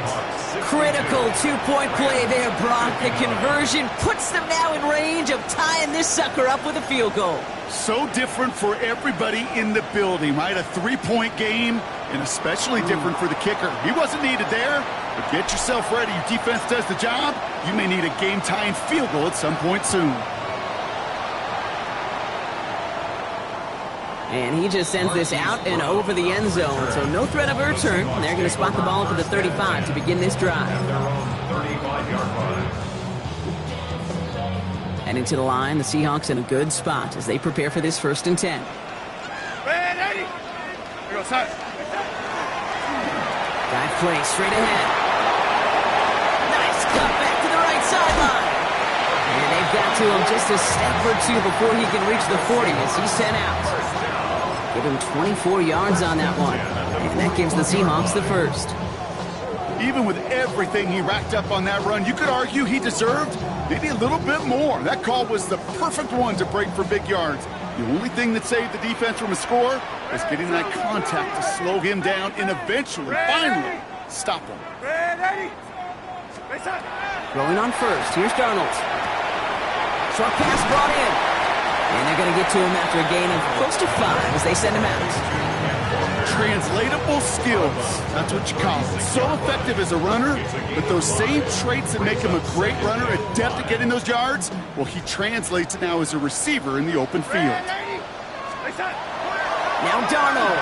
Critical 2-point play there, Brock. The conversion puts them now in range of tying this sucker up with a field goal. So different for everybody in the building, right? A 3-point game, and especially different for the kicker. He wasn't needed there, but get yourself ready. Your defense does the job. You may need a game-tying field goal at some point soon. And he just sends this out and over the end zone, so no threat of a return. They're going to spot the ball for the 35 to begin this drive. Their own 35-yard line. Heading to the line, the Seahawks in a good spot as they prepare for this 1st and 10. Guy play straight ahead. Nice cut back to the right sideline. And they've got to him just a step or 2 before he can reach the 40 as he's sent out. Give him 24 yards on that one. And that gives the Seahawks the first. Even with everything he racked up on that run, you could argue he deserved maybe a little bit more. That call was the perfect one to break for big yards. The only thing that saved the defense from a score is getting that contact to slow him down and eventually, finally, stop him. Rolling on first. Here's Darnold. Short pass brought in. And they're going to get to him after a gain of close to 5 as they send him out. Translatable skills, that's what you call it. So effective as a runner, but those same traits that make him a great runner, adept at getting those yards, well, he translates it now as a receiver in the open field. Now Darnold,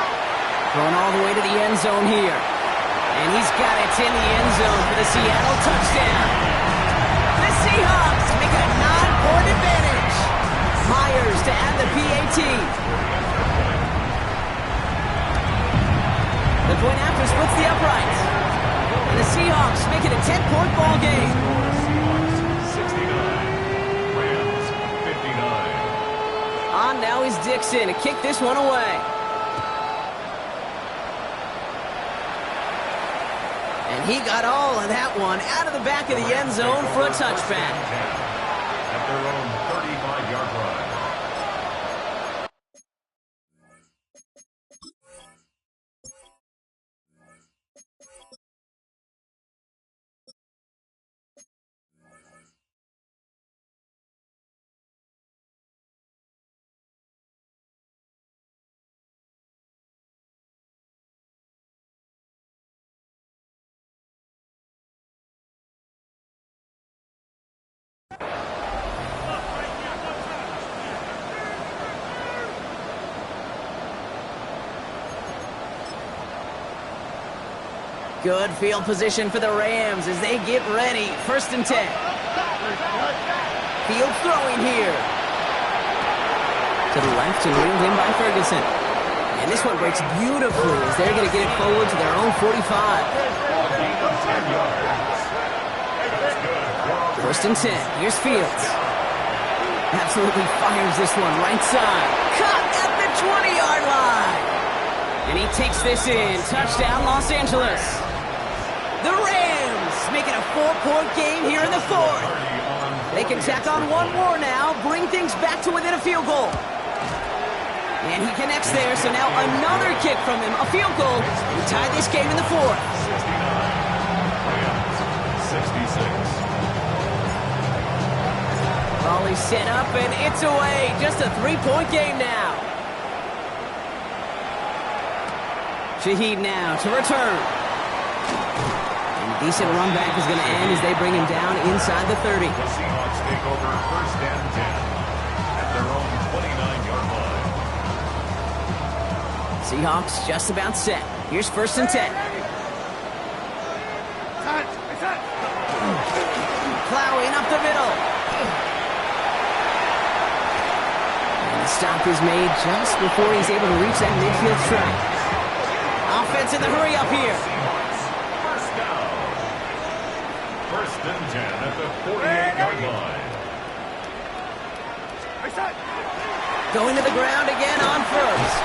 going all the way to the end zone here. And he's got it in the end zone for the Seattle touchdown. The Seahawks make it a 9-point advantage. Myers to add the PAT. The point after splits the uprights. And the Seahawks make it a 10-point ball game. 69. Rams 59. On now is Dixon to kick this one away. And he got all of that one out of the back of the end zone for a touchback. At their own 35-yard line. Good field position for the Rams as they get ready. 1st and 10. Field throwing here. To the left and reeled in by Ferguson. And this one breaks beautifully as they're going to get it forward to their own 45. 1st and 10. Here's Fields. Absolutely fires this one right side. Caught at the 20-yard line. And he takes this in. Touchdown, Los Angeles. The Rams make it a 4-point game here in the fourth. They can tack on one more now, bring things back to within a field goal. And he connects there, so now another kick from him, a field goal, and tie this game in the fourth. 66. Ball is set up, and it's away. Just a 3-point game now. Shaheed now to return. And a decent run back is going to end as they bring him down inside the 30. The Seahawks take over first and 10 at their own 29-yard line. Seahawks just about set. Here's first and 10. Plowing up the middle. And the stop is made just before he's able to reach that midfield strike. Offense in the hurry up here. First down. First and 10 at the 48-yard line. Going to the ground again on first.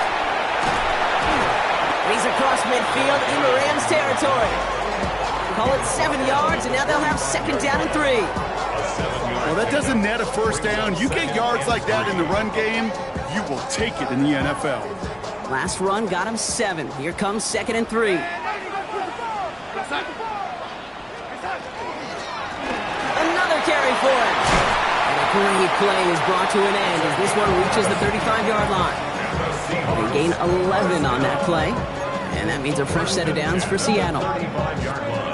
He's across midfield into Rams territory. Call it 7 yards, and now they'll have second down and 3. Well, that doesn't net a first down. You get yards like that in the run game, you will take it in the NFL. Last run got him 7. Here comes second and 3. Another carry for him. And a great play is brought to an end as this one reaches the 35-yard line. They gain 11 on that play. And that means a fresh set of downs for Seattle.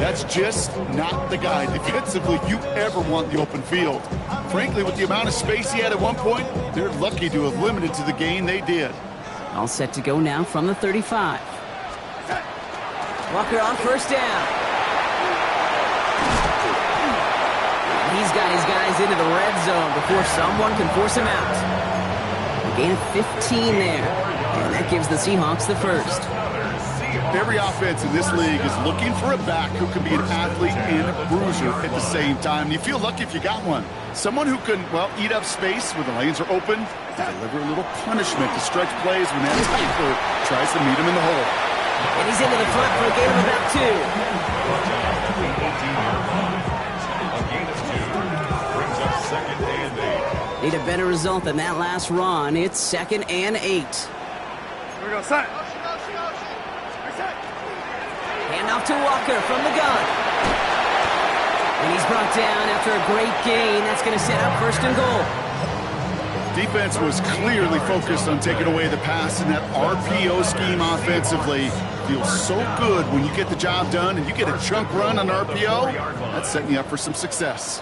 That's just not the guy defensively you ever want the open field. Frankly, with the amount of space he had at one point, they're lucky to have limited to the gain they did. All set to go now from the 35. Walker on first down. He's got his guys into the red zone before someone can force him out. A gain of 15 there. And that gives the Seahawks the first. Every offense in this league is looking for a back who can be an athlete and a bruiser at the same time. You feel lucky if you got one. Someone who can, well, eat up space when the lanes are open, deliver a little punishment to stretch plays when that tackler tries to meet him in the hole. And he's into the front for a gain of about 2. A gain of 2 brings up second and 8. Need a better result than that last run. It's second and 8. Here we go, set. Off to Walker from the gun. And he's brought down after a great gain. That's going to set up first and goal. Defense was clearly focused on taking away the pass in that RPO scheme offensively. Feels so good when you get the job done and you get a chunk run on RPO. That's setting you up for some success.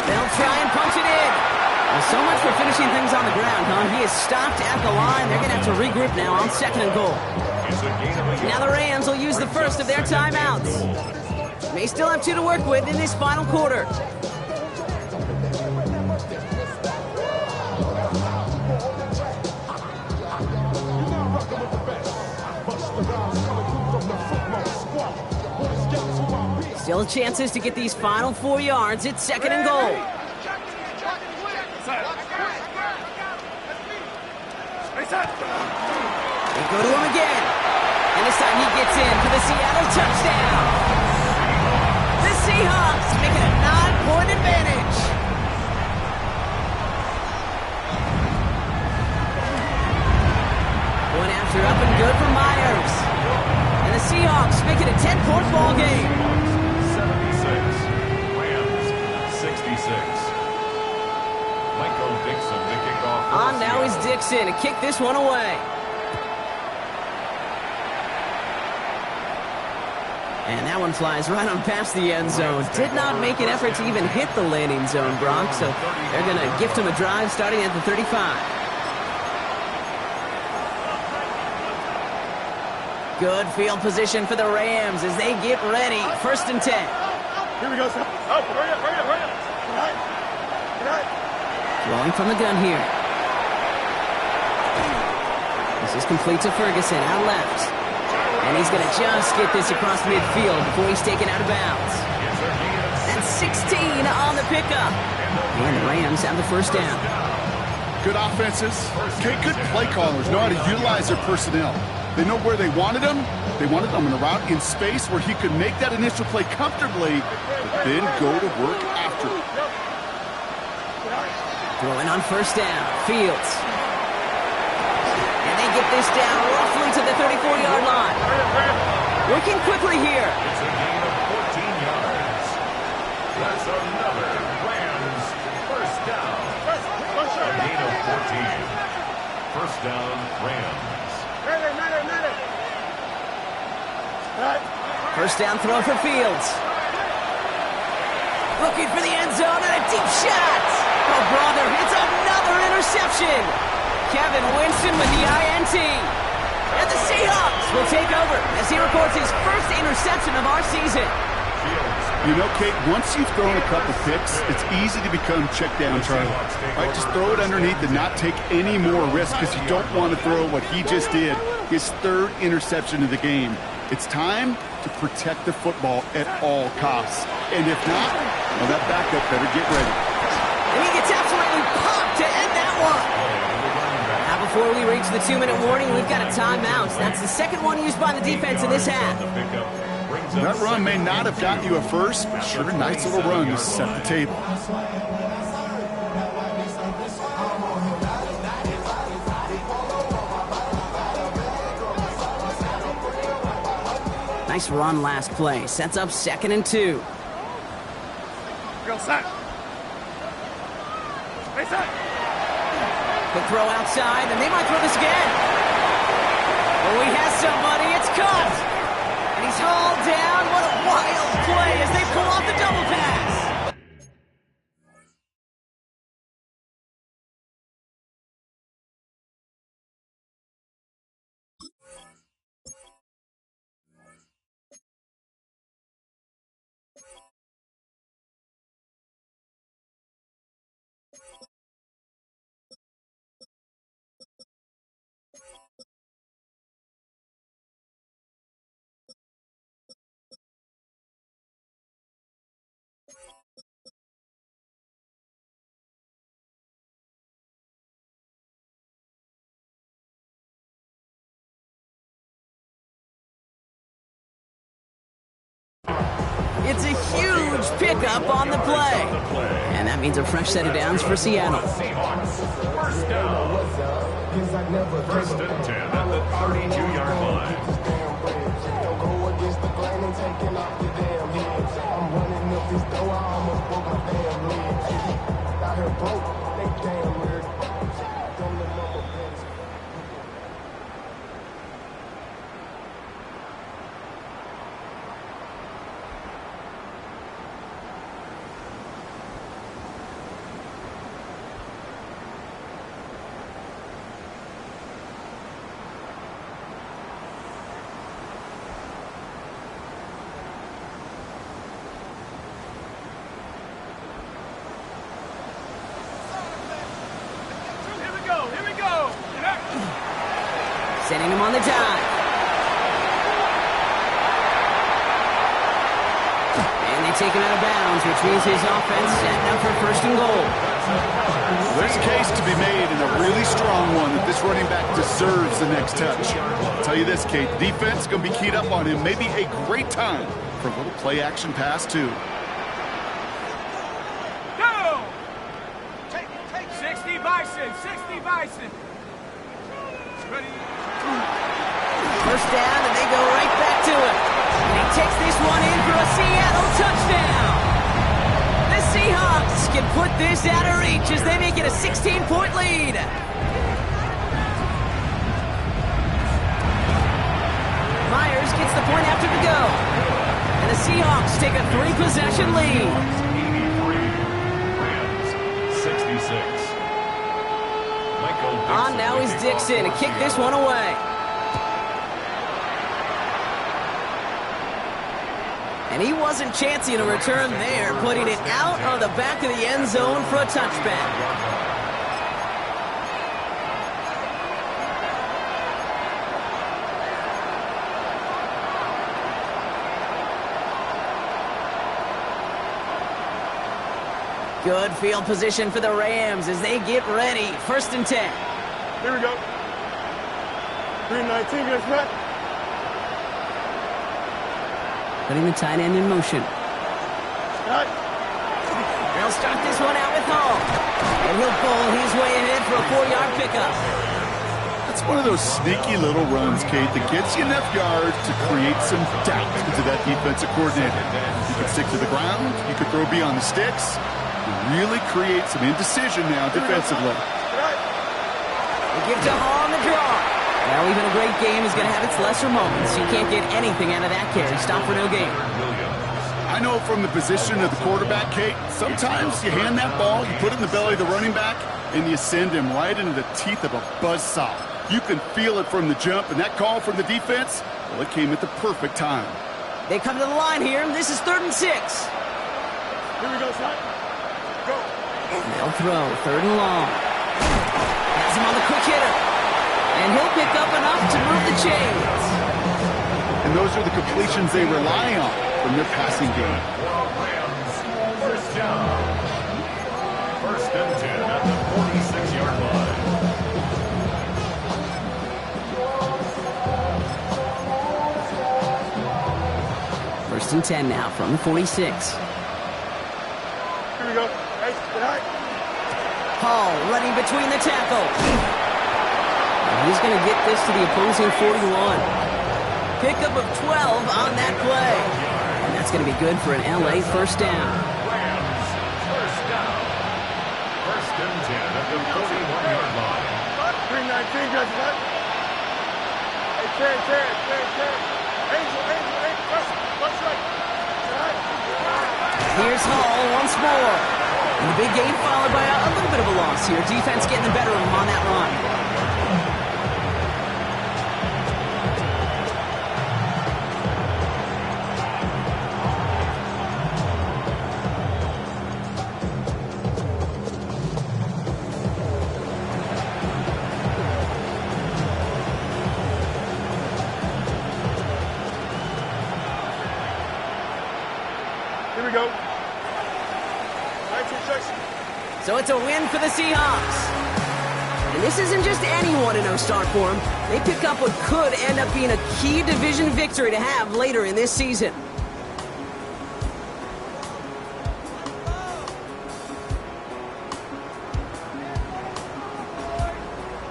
They'll try and punch it in. Well, so much for finishing things on the ground, huh? He is stopped at the line. They're going to have to regroup now on second and goal. Now the Rams will use the first of their timeouts. May still have 2 to work with in this final quarter. Still chances to get these final 4 yards. It's second and goal. They go to him again. And this time he gets in for the Seattle touchdown. The Seahawks make it a 9-point advantage. One after up and good for Myers. And the Seahawks make it a 10-point ball game. 76. Rams 66. Michael Dixon to kick off. On now is Dixon to kick this one away. And that one flies right on past the end zone. Did not make an effort to even hit the landing zone, Brock. So they're going to gift him a drive starting at the 35. Good field position for the Rams as they get ready. First and 10. Here we go, son. Oh, hurry up, hurry up, hurry up. All right. All right. Throwing from the gun here. This is complete to Ferguson, out left. And he's going to just get this across midfield before he's taken out of bounds. That's 16 on the pickup. And the Rams have the first down. Good offenses. Okay, good play callers know how to utilize their personnel. They know where they wanted them. They wanted them in a route in space where he could make that initial play comfortably, but then go to work after it. Throwing on first down, Fields. And they get this down roughly to the 34-yard line. Working quickly here. It's a gain of 14 yards. That's another Rams first down. A gain of 14. First down, Rams. First down throw for Fields. Looking for the end zone and a deep shot. Oh, brother, it's another interception. Kevin Winston with the INT. And the Seahawks will take over as he records his first interception of our season. You know, Kate, once you've thrown a couple picks, it's easy to become check down Charlie. Right, just throw it underneath and not take any more risk because you don't want to throw what he just did, his third interception of the game. It's time to protect the football at all costs. And if not, well, that backup better get ready. And he gets absolutely popped to end that one. Now, before we reach the 2-minute warning, we've got a timeout. That's the second one used by the defense in this half. That run may not have gotten you a first, but sure, nice little run to set the table. Nice run last play. Sets up 2nd and 2. Real set. Hey, set. Quick throw outside, and they might throw this again. Oh, he has somebody. It's caught. And he's hauled down. What a wild play as they pull off the double pass. It's a huge pickup on the play. And that means a fresh set of downs for Seattle. Seahawks, first down. First and 10 at the 32-yard line. Sending him on the dive. And they take him out of bounds, which means his offense setting up for 1st and goal. There's a case to be made, and a really strong one, that this running back deserves the next touch. I'll tell you this, Kate, the defense is going to be keyed up on him. Maybe a great time for a little play-action pass, too. Go! 60 Bison, 60 Bison. Ready? First down, and they go right back to it. And he takes this one in for a Seattle touchdown. The Seahawks can put this out of reach as they make it a 16-point lead. Myers gets the point after the go. And the Seahawks take a 3-possession lead. 83, Rams, 66. On now is Dixon to kick this one away. And he wasn't chancing a return there, putting it out of the back of the end zone for a touchback. Good field position for the Rams as they get ready. 1st and 10. Here we go. 319, get us back. Putting the tight end in motion. Right. They'll start this one out with Hall. And he'll pull his way ahead for a 4-yard pickup. That's one of those sneaky little runs, Kate, that gets you enough yards to create some doubt into that defensive coordinator. You can stick to the ground. You can throw beyond the sticks. You really create some indecision now defensively. They give to Hall on the draw. Now even a great game is going to have its lesser moments. You can't get anything out of that carry. Stop for no gain. I know from the position of the quarterback, Kate, sometimes you hand that ball, you put it in the belly of the running back, and you send him right into the teeth of a buzzsaw. You can feel it from the jump, and that call from the defense, well, it came at the perfect time. They come to the line here. This is 3rd and 6. Here we go, son. Go. They'll throw 3rd and long. Has him on the quick hitter. And he'll pick up enough to move the chains. And those are the completions they rely on from their passing game. Rams, 1st down. 1st and 10 at the 46-yard line. First and 10 now from the 46. Here we go. Hey, get high. Hall running between the tackles. He's going to get this to the opposing 41. Pickup of 12 on that play. And that's going to be good for an LA 1st down. Rams, 1st down. 1st and 10 at the 41-yard line. 319, get us back. Hey, Terry. Angel. What's right? Here's Hall once more. And the big gain followed by a little bit of a loss here. Defense getting the better of him on that run. Here we go. 19 seconds. So it's a win for the Seahawks. And this isn't just anyone in start for them. They pick up what could end up being a key division victory to have later in this season.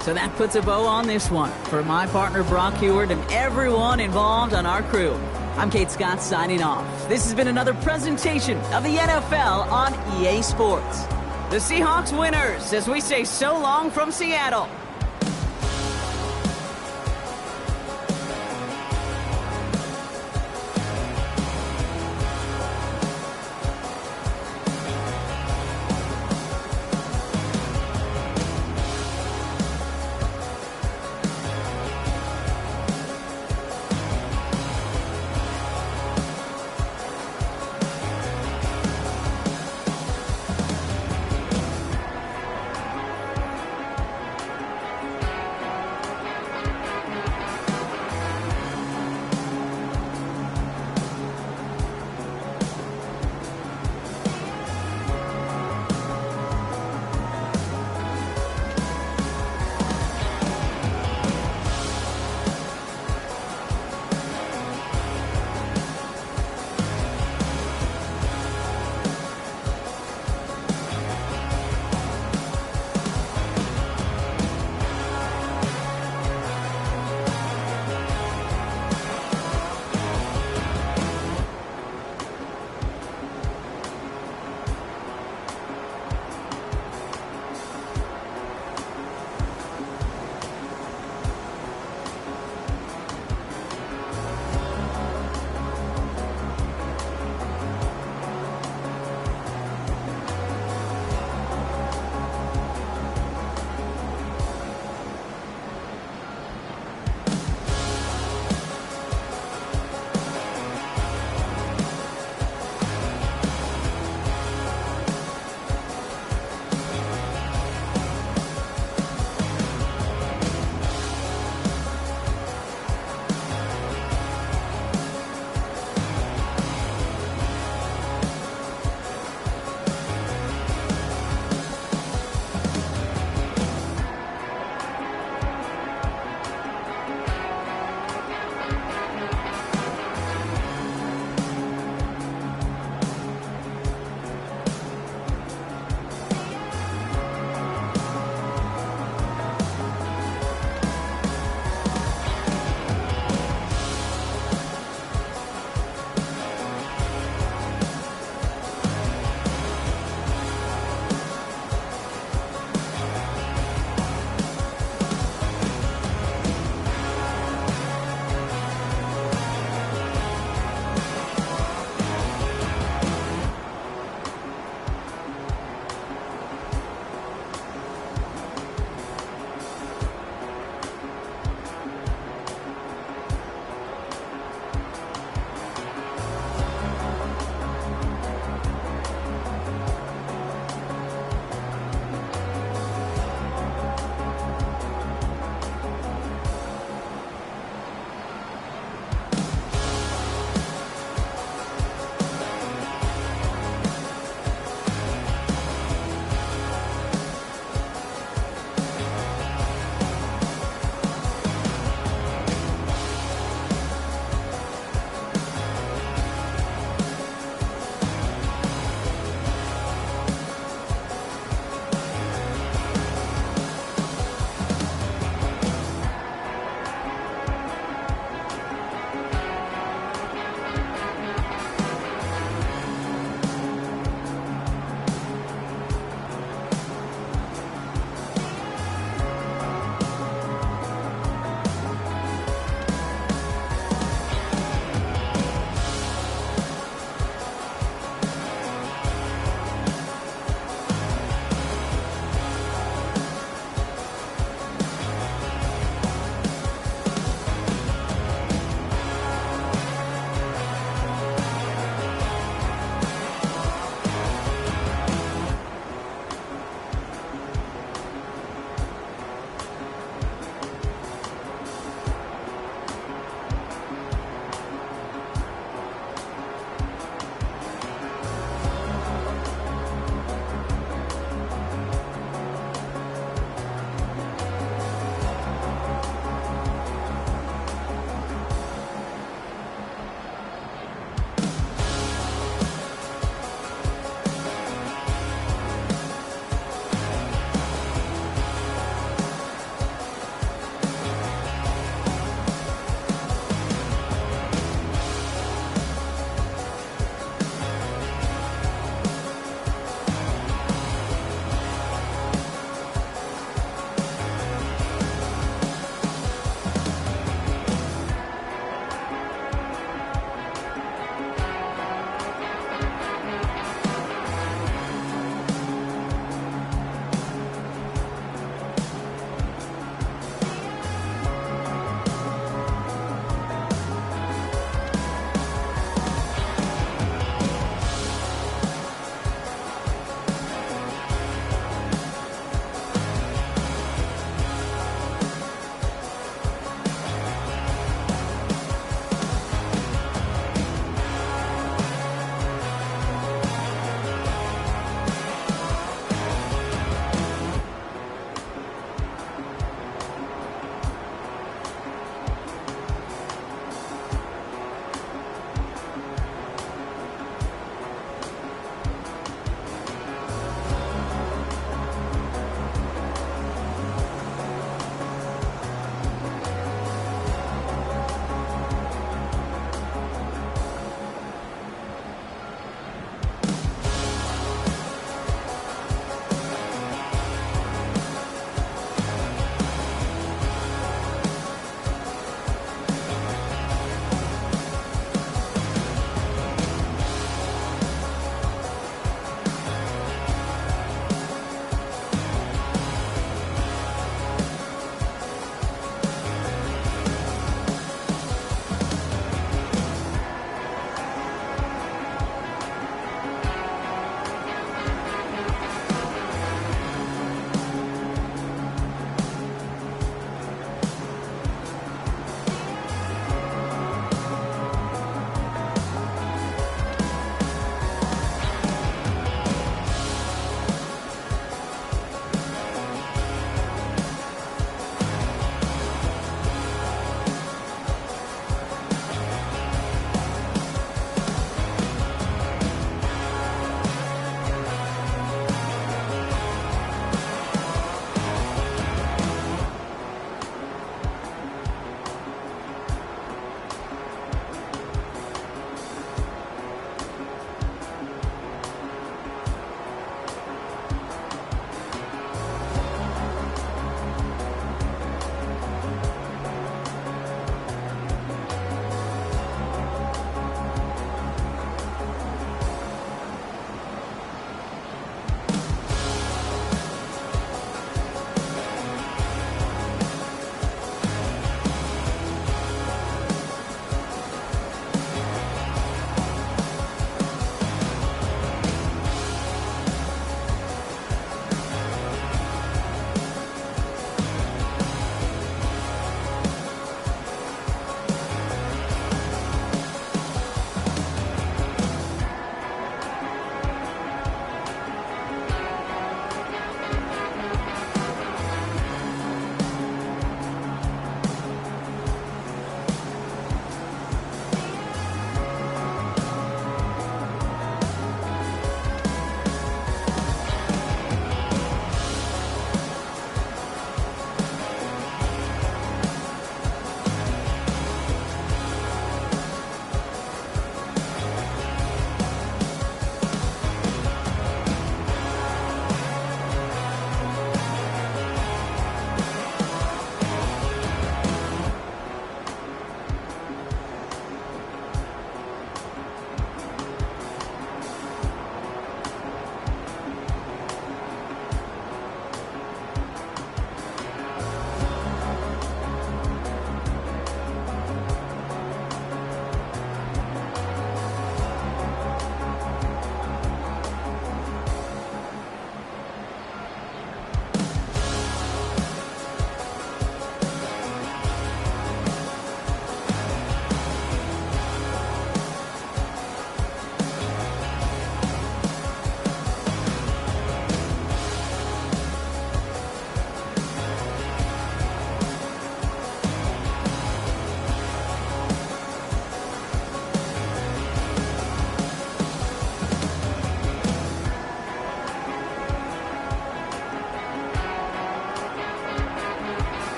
So that puts a bow on this one. For my partner Brock Heward and everyone involved on our crew, I'm Kate Scott signing off. This has been another presentation of the NFL on EA Sports. The Seahawks winners as we say so long from Seattle.